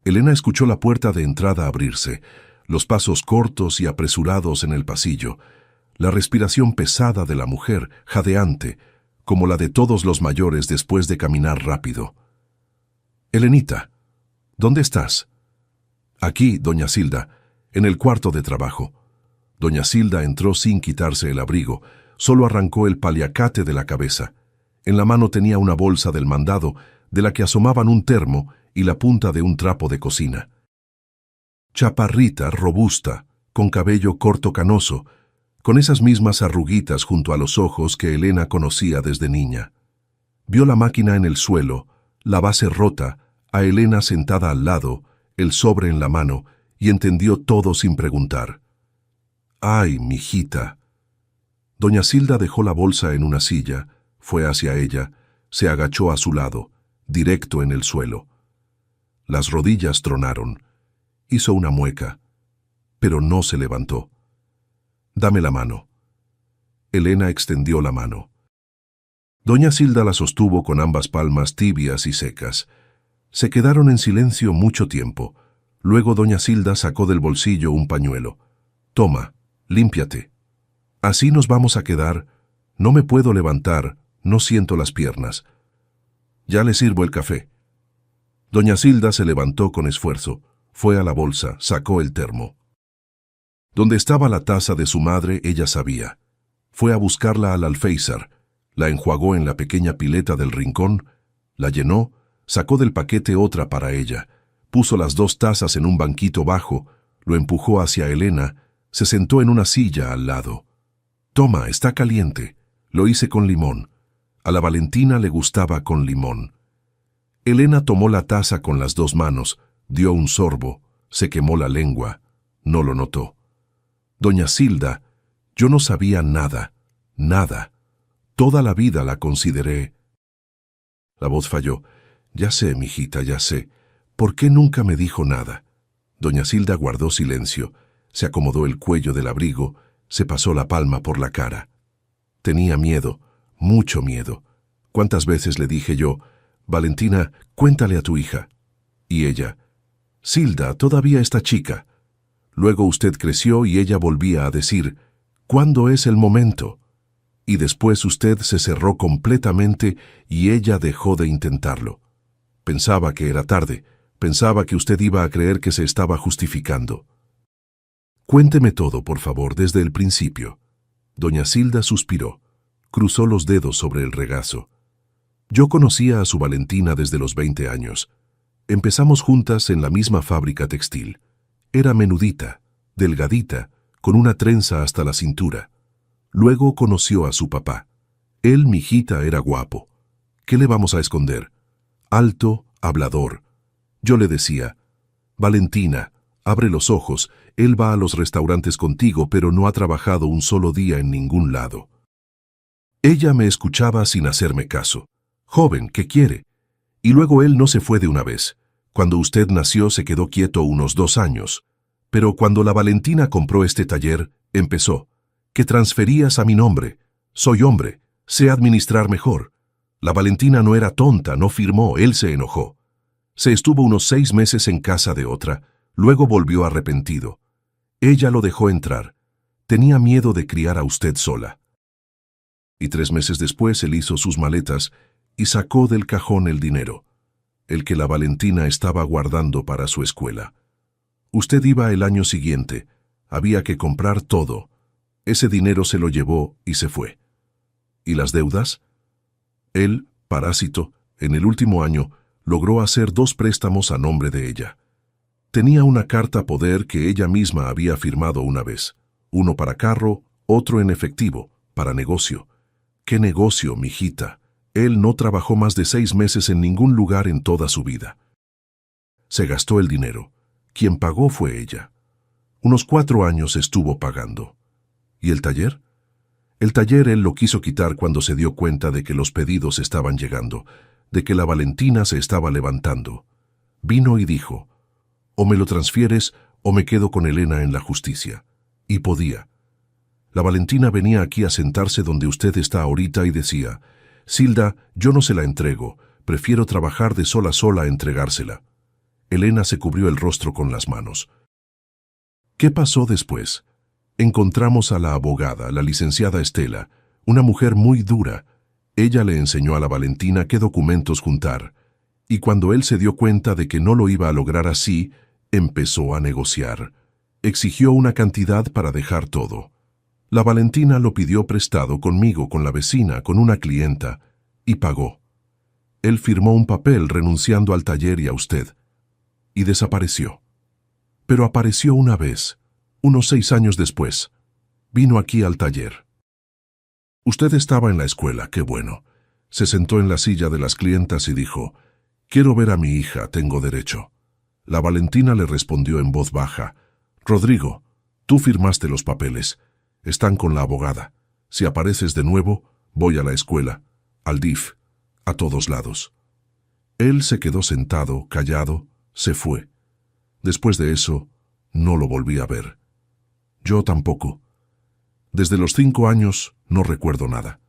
[SPEAKER 1] Elena escuchó la puerta de entrada abrirse, los pasos cortos y apresurados en el pasillo, la respiración pesada de la mujer, jadeante, como la de todos los mayores después de caminar rápido. «Elenita, ¿dónde estás?» «Aquí, doña Zilda, en el cuarto de trabajo». Doña Zilda entró sin quitarse el abrigo, solo arrancó el paliacate de la cabeza. En la mano tenía una bolsa del mandado, de la que asomaban un termo y la punta de un trapo de cocina. Chaparrita, robusta, con cabello corto canoso, con esas mismas arruguitas junto a los ojos que Elena conocía desde niña. Vio la máquina en el suelo, la base rota, a Elena sentada al lado, el sobre en la mano, y entendió todo sin preguntar. «Ay, mijita». Doña Zilda dejó la bolsa en una silla, fue hacia ella, se agachó a su lado, directo en el suelo. Las rodillas tronaron. Hizo una mueca, pero no se levantó. «Dame la mano». Elena extendió la mano. Doña Zilda la sostuvo con ambas palmas tibias y secas. Se quedaron en silencio mucho tiempo. Luego doña Zilda sacó del bolsillo un pañuelo. «Toma, límpiate. Así nos vamos a quedar. No me puedo levantar, no siento las piernas. Ya le sirvo el café». Doña Zilda se levantó con esfuerzo, fue a la bolsa, sacó el termo. Donde estaba la taza de su madre, ella sabía. Fue a buscarla al alféizar, la enjuagó en la pequeña pileta del rincón, la llenó, sacó del paquete otra para ella, puso las 2 tazas en un banquito bajo, lo empujó hacia Elena, se sentó en una silla al lado. «Toma, está caliente. Lo hice con limón. A la Valentina le gustaba con limón». Elena tomó la taza con las 2 manos, dio un sorbo, se quemó la lengua, no lo notó. «Doña Zilda, yo no sabía nada, nada. Toda la vida la consideré». La voz falló. «Ya sé, mijita, ya sé. ¿Por qué nunca me dijo nada?» Doña Zilda guardó silencio, se acomodó el cuello del abrigo, se pasó la palma por la cara. Tenía miedo, mucho miedo. ¿Cuántas veces le dije yo: «Valentina, cuéntale a tu hija»? Y ella: «Zilda, todavía está chica». Luego usted creció y ella volvía a decir: «¿Cuándo es el momento?» Y después usted se cerró completamente y ella dejó de intentarlo. Pensaba que era tarde, pensaba que usted iba a creer que se estaba justificando. «Cuénteme todo, por favor, desde el principio». Doña Zilda suspiró, cruzó los dedos sobre el regazo. «Yo conocía a su Valentina desde los 20 años. Empezamos juntas en la misma fábrica textil. Era menudita, delgadita, con una trenza hasta la cintura. Luego conoció a su papá. Él, mijita, era guapo. ¿Qué le vamos a esconder? Alto, hablador. Yo le decía: «Valentina, Abre los ojos, él va a los restaurantes contigo, pero no ha trabajado un solo día en ningún lado. Ella me escuchaba sin hacerme caso. Joven, ¿qué quiere? Y luego él no se fue de una vez. Cuando usted nació se quedó quieto unos 2 años. Pero cuando la Valentina compró este taller, empezó. Que transferías a mi nombre. Soy hombre, sé administrar mejor. La Valentina no era tonta, no firmó, él se enojó. Se estuvo unos 6 meses en casa de otra, luego volvió arrepentido. Ella lo dejó entrar. Tenía miedo de criar a usted sola. Y 3 meses después él hizo sus maletas y sacó del cajón el dinero, el que la Valentina estaba guardando para su escuela. Usted iba el año siguiente, había que comprar todo. Ese dinero se lo llevó y se fue. ¿Y las deudas? Él, parásito, en el último año, logró hacer 2 préstamos a nombre de ella. Tenía una carta poder que ella misma había firmado una vez. Uno para carro, otro en efectivo, para negocio. ¿Qué negocio, mijita? Él no trabajó más de 6 meses en ningún lugar en toda su vida. Se gastó el dinero. Quien pagó fue ella. Unos 4 años estuvo pagando. ¿Y el taller? El taller él lo quiso quitar cuando se dio cuenta de que los pedidos estaban llegando, de que la Valentina se estaba levantando. Vino y dijo, o me lo transfieres o me quedo con Elena en la justicia. Y podía. La Valentina venía aquí a sentarse donde usted está ahorita y decía, Silda, yo no se la entrego, prefiero trabajar de sola a sola a entregársela. Elena se cubrió el rostro con las manos. ¿Qué pasó después? Encontramos a la abogada, la licenciada Estela, una mujer muy dura. Ella le enseñó a la Valentina qué documentos juntar, y cuando él se dio cuenta de que no lo iba a lograr así, empezó a negociar. Exigió una cantidad para dejar todo. La Valentina lo pidió prestado conmigo, con la vecina, con una clienta, y pagó. Él firmó un papel renunciando al taller y a usted, y desapareció. Pero apareció una vez, unos 6 años después. Vino aquí al taller. Usted estaba en la escuela, qué bueno. Se sentó en la silla de las clientas y dijo, «Quiero ver a mi hija, tengo derecho». La Valentina le respondió en voz baja, «Rodrigo, tú firmaste los papeles. Están con la abogada. Si apareces de nuevo, voy a la escuela, al DIF, a todos lados». Él se quedó sentado, callado, se fue. Después de eso, no lo volví a ver. Yo tampoco. Desde los 5 años no recuerdo nada.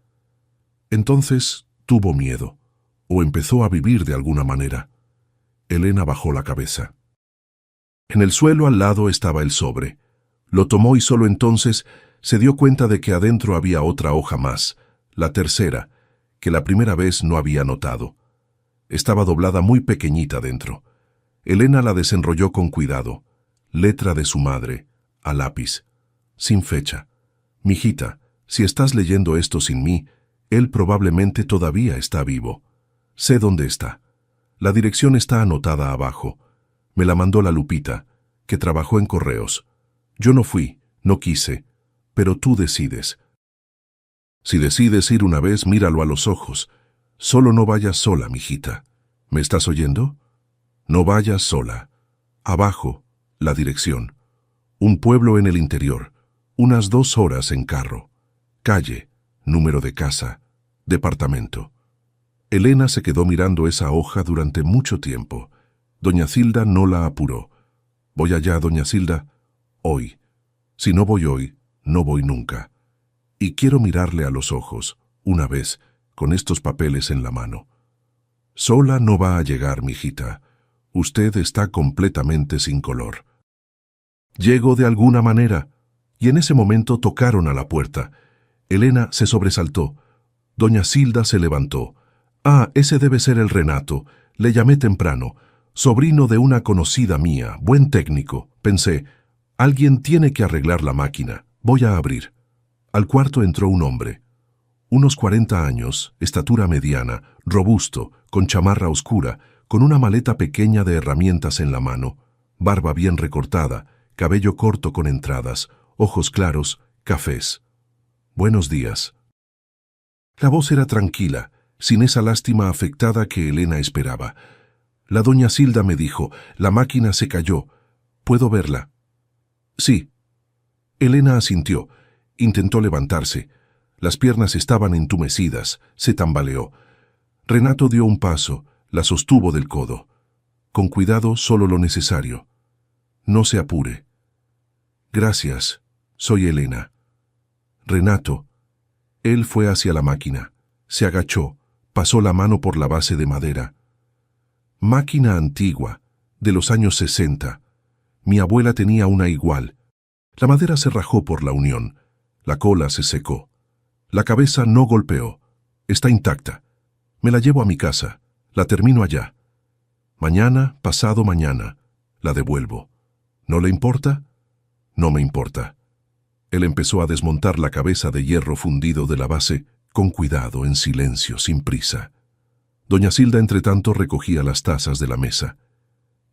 [SPEAKER 1] Entonces tuvo miedo, o empezó a vivir de alguna manera. Elena bajó la cabeza. En el suelo al lado estaba el sobre. Lo tomó y solo entonces se dio cuenta de que adentro había otra hoja más, la tercera, que la primera vez no había notado. Estaba doblada muy pequeñita dentro. Elena la desenrolló con cuidado. Letra de su madre, a lápiz, sin fecha. «Mijita, si estás leyendo esto sin mí, él probablemente todavía está vivo. Sé dónde está. La dirección está anotada abajo. Me la mandó la Lupita, que trabajó en correos. Yo no fui, no quise, pero tú decides. Si decides ir una vez, míralo a los ojos. Solo no vayas sola, mijita. ¿Me estás oyendo? No vayas sola. Abajo, la dirección. Un pueblo en el interior. Unas 2 horas en carro. Calle, número de casa, departamento». Elena se quedó mirando esa hoja durante mucho tiempo. Doña Cilda no la apuró. «Voy allá, doña Cilda. Hoy. Si no voy hoy, no voy nunca. Y quiero mirarle a los ojos, una vez, con estos papeles en la mano. Sola no va a llegar, mijita. Usted está completamente sin color. Llego de alguna manera». Y en ese momento tocaron a la puerta. Elena se sobresaltó. Doña Cilda se levantó. «Ah, ese debe ser el Renato. Le llamé temprano. Sobrino de una conocida mía, buen técnico. Pensé, alguien tiene que arreglar la máquina. Voy a abrir». Al cuarto entró un hombre. Unos 40 años, estatura mediana, robusto, con chamarra oscura, con una maleta pequeña de herramientas en la mano, barba bien recortada, cabello corto con entradas, ojos claros, cafés. «Buenos días». La voz era tranquila, sin esa lástima afectada que Elena esperaba. «La doña Cilda me dijo, la máquina se cayó. ¿Puedo verla? Sí. Elena asintió. Intentó levantarse. Las piernas estaban entumecidas. Se tambaleó. Renato dio un paso. La sostuvo del codo. Con cuidado, solo lo necesario. No se apure. Gracias. Soy Elena. Renato. Él fue hacia la máquina. Se agachó. Pasó la mano por la base de madera. Máquina antigua, de los años 60. Mi abuela tenía una igual. La madera se rajó por la unión. La cola se secó. La cabeza no golpeó. Está intacta. Me la llevo a mi casa. La termino allá. Mañana, pasado mañana, la devuelvo. ¿No le importa? No me importa. Él empezó a desmontar la cabeza de hierro fundido de la base, con cuidado, en silencio, sin prisa. Doña Silda, entretanto, recogía las tazas de la mesa.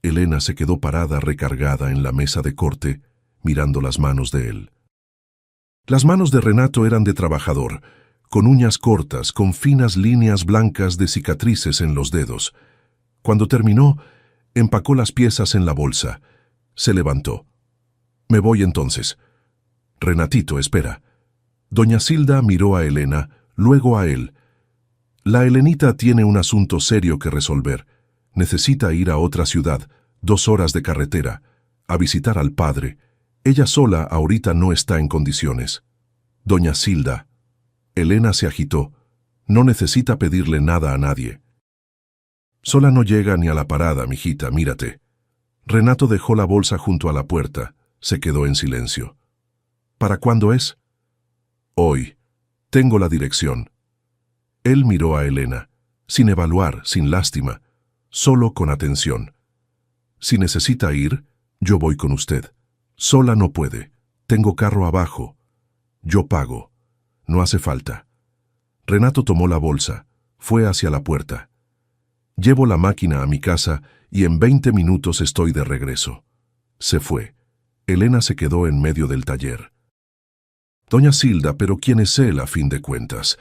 [SPEAKER 1] Elena se quedó parada, recargada en la mesa de corte, mirando las manos de él. Las manos de Renato eran de trabajador, con uñas cortas, con finas líneas blancas de cicatrices en los dedos. Cuando terminó, empacó las piezas en la bolsa. Se levantó. «Me voy entonces». «Renatito, espera». Doña Silda miró a Elena, luego a él. «La Elenita tiene un asunto serio que resolver. Necesita ir a otra ciudad, 2 horas de carretera, a visitar al padre. Ella sola ahorita no está en condiciones». «Doña Silda». Elena se agitó. «No necesita pedirle nada a nadie». «Sola no llega ni a la parada, mijita, mírate». Renato dejó la bolsa junto a la puerta. Se quedó en silencio. «¿Para cuándo es?» «Hoy. Tengo la dirección». Él miró a Elena, sin evaluar, sin lástima, solo con atención. «Si necesita ir, yo voy con usted. Sola no puede. Tengo carro abajo. Yo pago. No hace falta». Renato tomó la bolsa. Fue hacia la puerta. «Llevo la máquina a mi casa y en 20 minutos estoy de regreso». Se fue. Elena se quedó en medio del taller. «Doña Silda, pero ¿quién es él a fin de cuentas?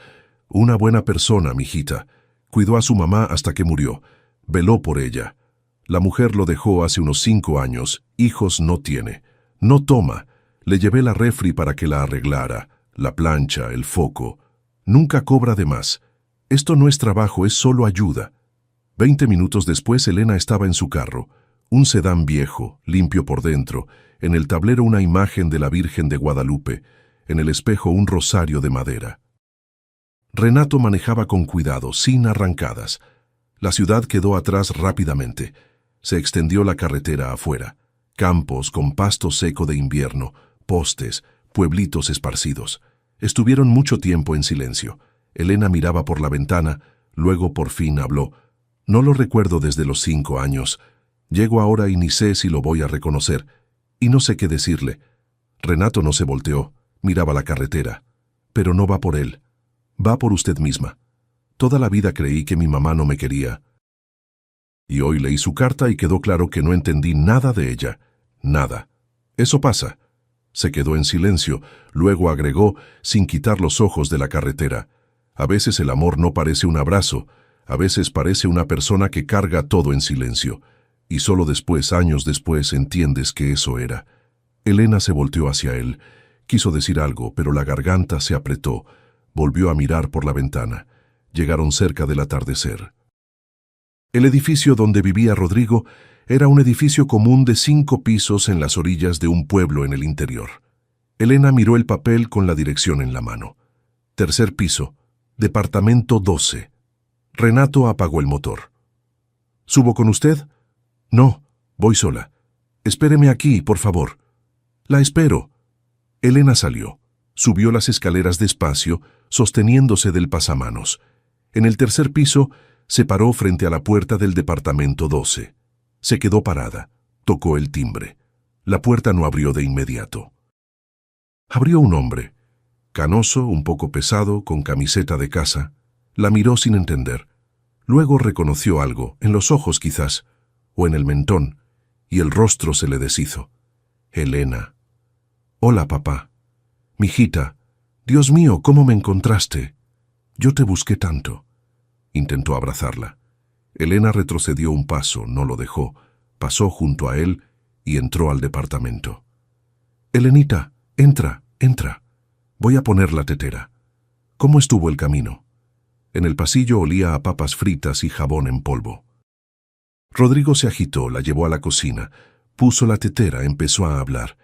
[SPEAKER 1] Una buena persona, mijita. Cuidó a su mamá hasta que murió. Veló por ella. La mujer lo dejó hace unos 5 años. Hijos no tiene. No toma. Le llevé la refri para que la arreglara. La plancha, el foco. Nunca cobra de más. Esto no es trabajo, es solo ayuda». 20 minutos después, Elena estaba en su carro. Un sedán viejo, limpio por dentro. En el tablero una imagen de la Virgen de Guadalupe. En el espejo un rosario de madera. Renato manejaba con cuidado, sin arrancadas. La ciudad quedó atrás rápidamente. Se extendió la carretera afuera. Campos con pasto seco de invierno, postes, pueblitos esparcidos. Estuvieron mucho tiempo en silencio. Elena miraba por la ventana, luego por fin habló. «No lo recuerdo desde los 5 años. Llego ahora y ni sé si lo voy a reconocer. Y no sé qué decirle». Renato no se volteó. Miraba la carretera. «Pero no va por él. Va por usted misma. Toda la vida creí que mi mamá no me quería. Y hoy leí su carta y quedó claro que no entendí nada de ella. Nada. Eso pasa». Se quedó en silencio, luego agregó, sin quitar los ojos de la carretera. «A veces el amor no parece un abrazo. A veces parece una persona que carga todo en silencio. Y solo después, años después, entiendes que eso era». Elena se volteó hacia él. Quiso decir algo, pero la garganta se apretó. Volvió a mirar por la ventana. Llegaron cerca del atardecer. El edificio donde vivía Rodrigo era un edificio común de 5 pisos en las orillas de un pueblo en el interior. Elena miró el papel con la dirección en la mano. 3er piso, departamento 12. Renato apagó el motor. «¿Subo con usted?» «No, voy sola. Espéreme aquí, por favor». «La espero». Elena salió. Subió las escaleras despacio, sosteniéndose del pasamanos. En el 3er piso, se paró frente a la puerta del departamento 12. Se quedó parada. Tocó el timbre. La puerta no abrió de inmediato. Abrió un hombre. Canoso, un poco pesado, con camiseta de casa. La miró sin entender. Luego reconoció algo, en los ojos quizás, o en el mentón, y el rostro se le deshizo. Elena. «Hola, papá. Mijita, Dios mío, ¿cómo me encontraste? Yo te busqué tanto». Intentó abrazarla. Elena retrocedió un paso, no lo dejó. Pasó junto a él y entró al departamento. «Elenita, entra, entra. Voy a poner la tetera. ¿Cómo estuvo el camino?» En el pasillo olía a papas fritas y jabón en polvo. Rodrigo se agitó, la llevó a la cocina, puso la tetera, empezó a hablar.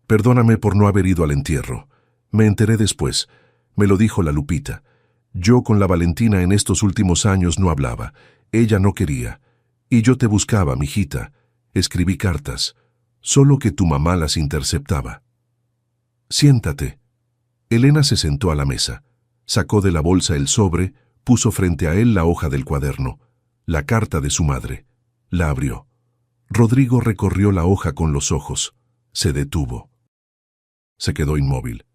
[SPEAKER 1] «Perdóname por no haber ido al entierro. Me enteré después. Me lo dijo la Lupita. Yo con la Valentina en estos últimos años no hablaba. Ella no quería. Y yo te buscaba, mijita. Escribí cartas. Solo que tu mamá las interceptaba». «Siéntate». Elena se sentó a la mesa. Sacó de la bolsa el sobre, puso frente a él la hoja del cuaderno, la carta de su madre. La abrió. Rodrigo recorrió la hoja con los ojos. Se detuvo. Se quedó inmóvil.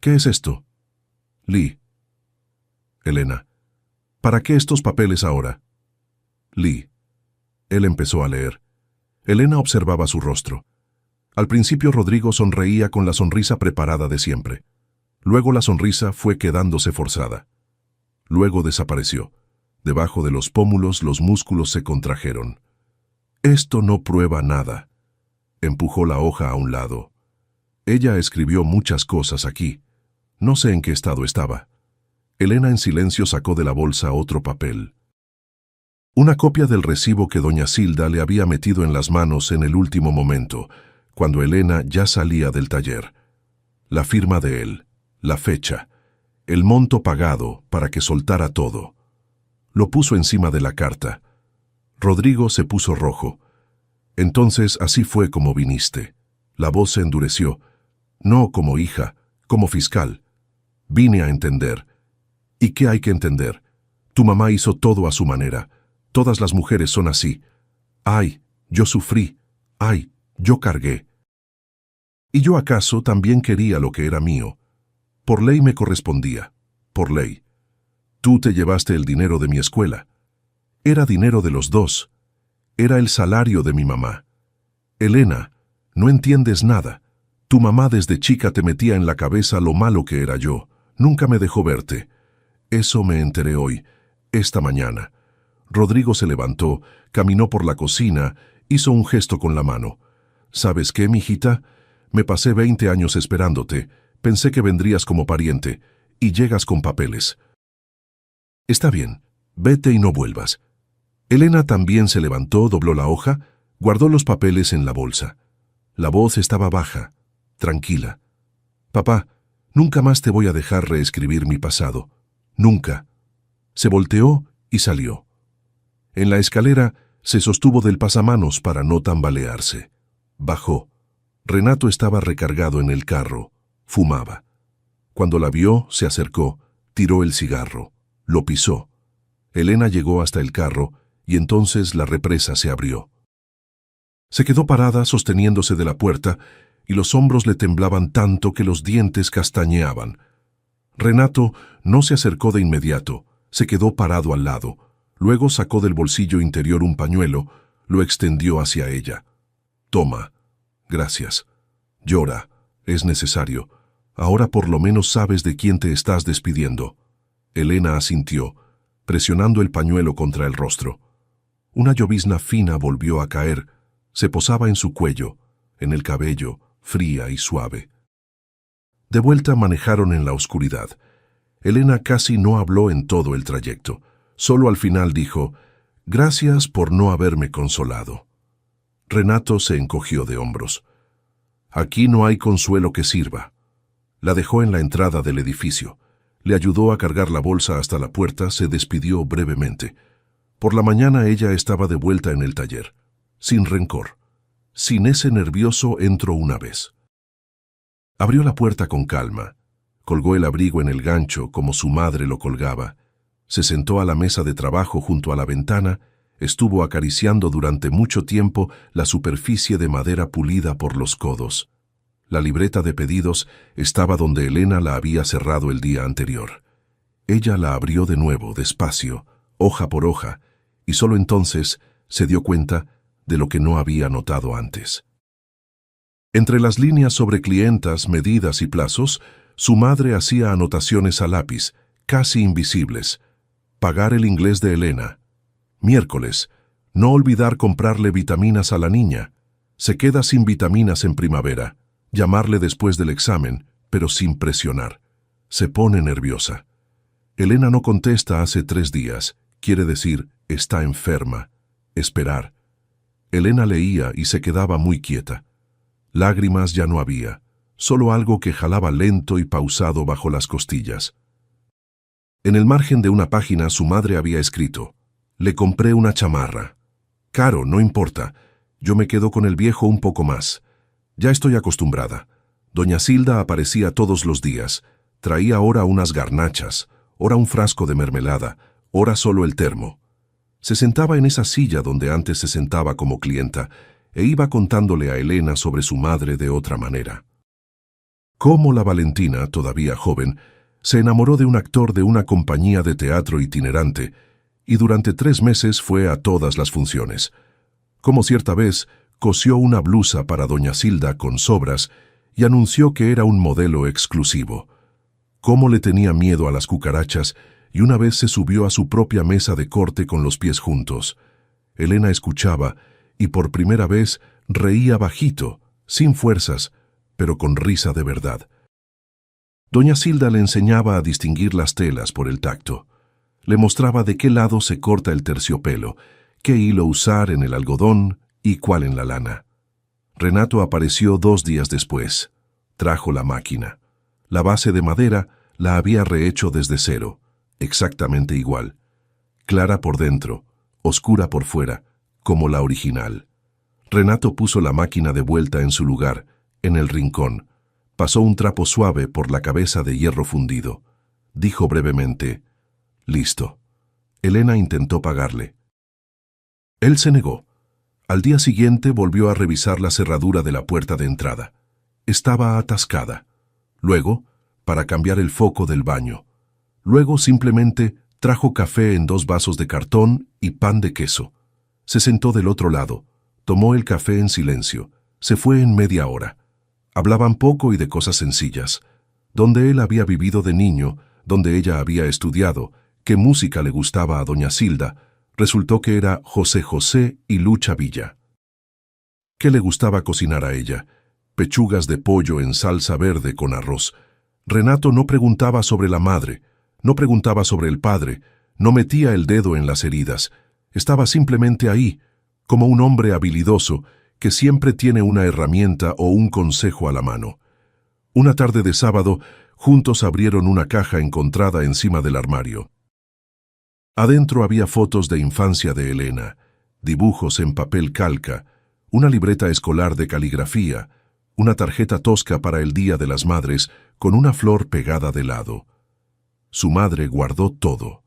[SPEAKER 1] «¿Qué es esto?» «Lee». «Elena, ¿para qué estos papeles ahora?» «Lee». Él empezó a leer. Elena observaba su rostro. Al principio Rodrigo sonreía con la sonrisa preparada de siempre. Luego la sonrisa fue quedándose forzada. Luego desapareció. Debajo de los pómulos los músculos se contrajeron. «Esto no prueba nada». Empujó la hoja a un lado. «Ella escribió muchas cosas aquí. No sé en qué estado estaba». Elena en silencio sacó de la bolsa otro papel. Una copia del recibo que doña Silda le había metido en las manos en el último momento, cuando Elena ya salía del taller. La firma de él, la fecha, el monto pagado para que soltara todo. Lo puso encima de la carta. Rodrigo se puso rojo. «Entonces así fue como viniste». La voz se endureció. «No como hija, como fiscal. Vine a entender». «¿Y qué hay que entender? Tu mamá hizo todo a su manera. Todas las mujeres son así. Ay, yo sufrí. Ay, yo cargué. ¿Y yo acaso también quería lo que era mío? Por ley me correspondía. Por ley. Tú te llevaste el dinero de mi escuela. Era dinero de los dos. Era el salario de mi mamá. Elena, no entiendes nada. Tu mamá desde chica te metía en la cabeza lo malo que era yo. Nunca me dejó verte. Eso me enteré hoy, esta mañana». Rodrigo se levantó, caminó por la cocina, hizo un gesto con la mano. «¿Sabes qué, mijita? Me pasé 20 años esperándote. Pensé que vendrías como pariente, y llegas con papeles. Está bien, vete y no vuelvas». Elena también se levantó, dobló la hoja, guardó los papeles en la bolsa. La voz estaba baja, tranquila. «Papá, nunca más te voy a dejar reescribir mi pasado. Nunca». Se volteó y salió. En la escalera se sostuvo del pasamanos para no tambalearse. Bajó. Renato estaba recargado en el carro. Fumaba. Cuando la vio, se acercó, tiró el cigarro, lo pisó. Elena llegó hasta el carro y entonces la represa se abrió. Se quedó parada sosteniéndose de la puerta y los hombros le temblaban tanto que los dientes castañeaban. Renato no se acercó de inmediato, se quedó parado al lado. Luego sacó del bolsillo interior un pañuelo, lo extendió hacia ella. «Toma. Gracias. Llora. Es necesario. Ahora por lo menos sabes de quién te estás despidiendo». Elena asintió, presionando el pañuelo contra el rostro. Una llovizna fina volvió a caer, se posaba en su cuello, en el cabello, fría y suave. De vuelta manejaron en la oscuridad. Elena casi no habló en todo el trayecto. Solo al final dijo: «Gracias por no haberme consolado». Renato se encogió de hombros. «Aquí no hay consuelo que sirva». La dejó en la entrada del edificio. Le ayudó a cargar la bolsa hasta la puerta, se despidió brevemente. Por la mañana ella estaba de vuelta en el taller, sin rencor. Sin ese nervioso entró una vez. Abrió la puerta con calma, colgó el abrigo en el gancho como su madre lo colgaba, se sentó a la mesa de trabajo junto a la ventana, estuvo acariciando durante mucho tiempo la superficie de madera pulida por los codos. La libreta de pedidos estaba donde Elena la había cerrado el día anterior. Ella la abrió de nuevo, despacio, hoja por hoja, y solo entonces se dio cuenta de lo que no había notado antes. Entre las líneas sobre clientas, medidas y plazos, su madre hacía anotaciones a lápiz, casi invisibles. Pagar el inglés de Elena. Miércoles, no olvidar comprarle vitaminas a la niña. Se queda sin vitaminas en primavera. Llamarle después del examen, pero sin presionar. Se pone nerviosa. Elena no contesta hace 3 días. Quiere decir, está enferma. Esperar. Elena leía y se quedaba muy quieta. Lágrimas ya no había, solo algo que jalaba lento y pausado bajo las costillas. En el margen de una página su madre había escrito: «Le compré una chamarra. Caro, no importa. Yo me quedo con el viejo un poco más. Ya estoy acostumbrada». Doña Silda aparecía todos los días. Traía ahora unas garnachas, ora un frasco de mermelada, ora solo el termo. Se sentaba en esa silla donde antes se sentaba como clienta e iba contándole a Elena sobre su madre de otra manera. Cómo la Valentina, todavía joven, se enamoró de un actor de una compañía de teatro itinerante y durante 3 meses fue a todas las funciones. Cómo cierta vez cosió una blusa para doña Silda con sobras y anunció que era un modelo exclusivo. Cómo le tenía miedo a las cucarachas y una vez se subió a su propia mesa de corte con los pies juntos. Elena escuchaba y por primera vez reía bajito, sin fuerzas, pero con risa de verdad. Doña Silda le enseñaba a distinguir las telas por el tacto. Le mostraba de qué lado se corta el terciopelo, qué hilo usar en el algodón y cuál en la lana. Renato apareció 2 días después. Trajo la máquina. La base de madera la había rehecho desde cero, exactamente igual. Clara por dentro, oscura por fuera, como la original. Renato puso la máquina de vuelta en su lugar, en el rincón. Pasó un trapo suave por la cabeza de hierro fundido. Dijo brevemente: «Listo». Elena intentó pagarle. Él se negó. Al día siguiente volvió a revisar la cerradura de la puerta de entrada. Estaba atascada. Luego, para cambiar el foco del baño. Luego simplemente trajo café en 2 vasos de cartón y pan de queso. Se sentó del otro lado, tomó el café en silencio. Se fue en media hora. Hablaban poco y de cosas sencillas. Donde él había vivido de niño, donde ella había estudiado, qué música le gustaba a doña Silda. Resultó que era José José y Lucha Villa. ¿Qué le gustaba cocinar a ella? Pechugas de pollo en salsa verde con arroz. Renato no preguntaba sobre la madre, no preguntaba sobre el padre, no metía el dedo en las heridas. Estaba simplemente ahí, como un hombre habilidoso que siempre tiene una herramienta o un consejo a la mano. Una tarde de sábado, juntos abrieron una caja encontrada encima del armario. Adentro había fotos de infancia de Elena, dibujos en papel calca, una libreta escolar de caligrafía, una tarjeta tosca para el Día de las Madres con una flor pegada de lado. Su madre guardó todo.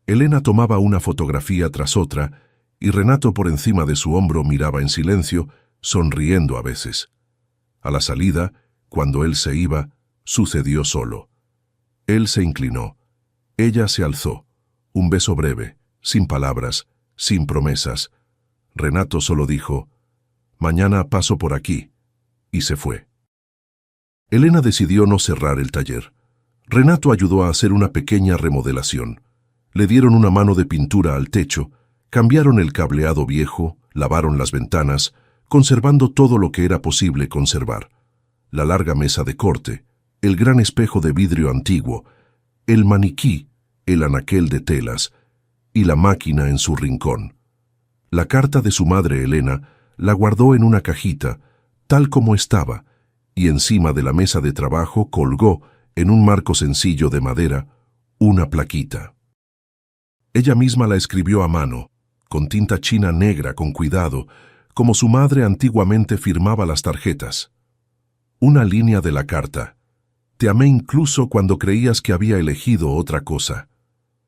[SPEAKER 1] Elena tomaba una fotografía tras otra y Renato por encima de su hombro miraba en silencio, sonriendo a veces. A la salida, cuando él se iba, sucedió solo. Él se inclinó. Ella se alzó. Un beso breve, sin palabras, sin promesas. Renato solo dijo: «Mañana paso por aquí», y se fue. Elena decidió no cerrar el taller. Renato ayudó a hacer una pequeña remodelación. Le dieron una mano de pintura al techo, cambiaron el cableado viejo, lavaron las ventanas, conservando todo lo que era posible conservar. La larga mesa de corte, el gran espejo de vidrio antiguo, el maniquí, el anaquel de telas y la máquina en su rincón. La carta de su madre Elena la guardó en una cajita, tal como estaba, y encima de la mesa de trabajo colgó, en un marco sencillo de madera, una plaquita. Ella misma la escribió a mano, con tinta china negra con cuidado, como su madre antiguamente firmaba las tarjetas. Una línea de la carta: «Te amé incluso cuando creías que había elegido otra cosa».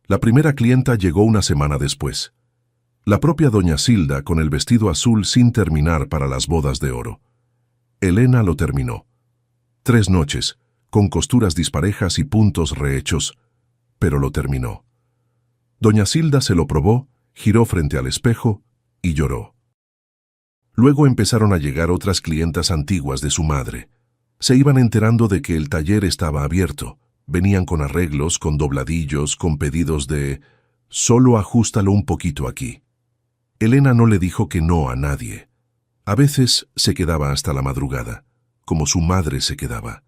[SPEAKER 1] La primera clienta llegó una semana después. La propia doña Silda con el vestido azul sin terminar para las bodas de oro. Elena lo terminó. 3 noches, con costuras disparejas y puntos rehechos, pero lo terminó. Doña Silda se lo probó, giró frente al espejo y lloró. Luego empezaron a llegar otras clientas antiguas de su madre. Se iban enterando de que el taller estaba abierto. Venían con arreglos, con dobladillos, con pedidos de «solo ajústalo un poquito aquí». Elena no le dijo que no a nadie. A veces se quedaba hasta la madrugada, como su madre se quedaba.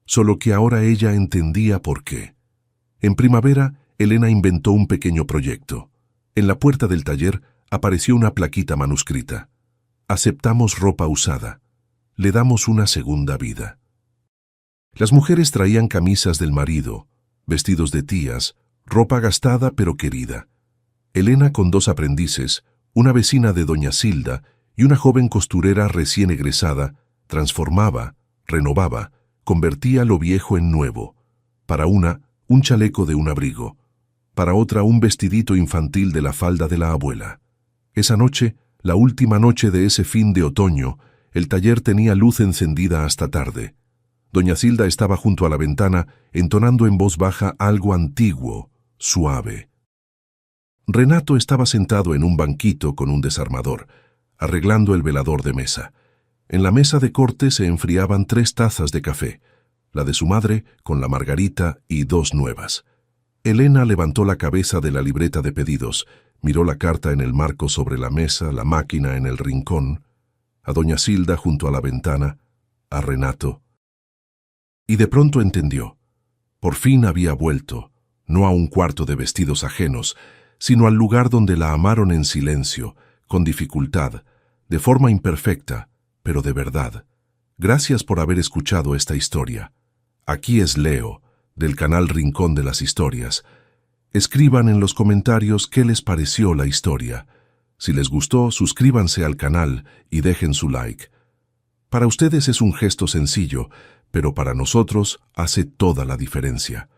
[SPEAKER 1] Solo que ahora ella entendía por qué. En primavera, Elena inventó un pequeño proyecto. En la puerta del taller apareció una plaquita manuscrita. Aceptamos ropa usada. Le damos una segunda vida. Las mujeres traían camisas del marido, vestidos de tías, ropa gastada pero querida. Elena, con 2 aprendices, una vecina de doña Silda y una joven costurera recién egresada, transformaba, renovaba, convertía lo viejo en nuevo. Para una, un chaleco de un abrigo. Para otra, un vestidito infantil de la falda de la abuela. Esa noche, la última noche de ese fin de otoño, el taller tenía luz encendida hasta tarde. Doña Silda estaba junto a la ventana, entonando en voz baja algo antiguo, suave. Renato estaba sentado en un banquito con un desarmador, arreglando el velador de mesa. En la mesa de corte se enfriaban 3 tazas de café, la de su madre con la margarita y 2 nuevas. Elena levantó la cabeza de la libreta de pedidos, miró la carta en el marco sobre la mesa, la máquina en el rincón, a doña Silda junto a la ventana, a Renato. Y de pronto entendió. Por fin había vuelto, no a un cuarto de vestidos ajenos, sino al lugar donde la amaron en silencio, con dificultad, de forma imperfecta, pero de verdad. Gracias por haber escuchado esta historia. Aquí es Leo, del canal Rincón de las Historias. Escriban en los comentarios qué les pareció la historia. Si les gustó, suscríbanse al canal y dejen su like. Para ustedes es un gesto sencillo, pero para nosotros hace toda la diferencia.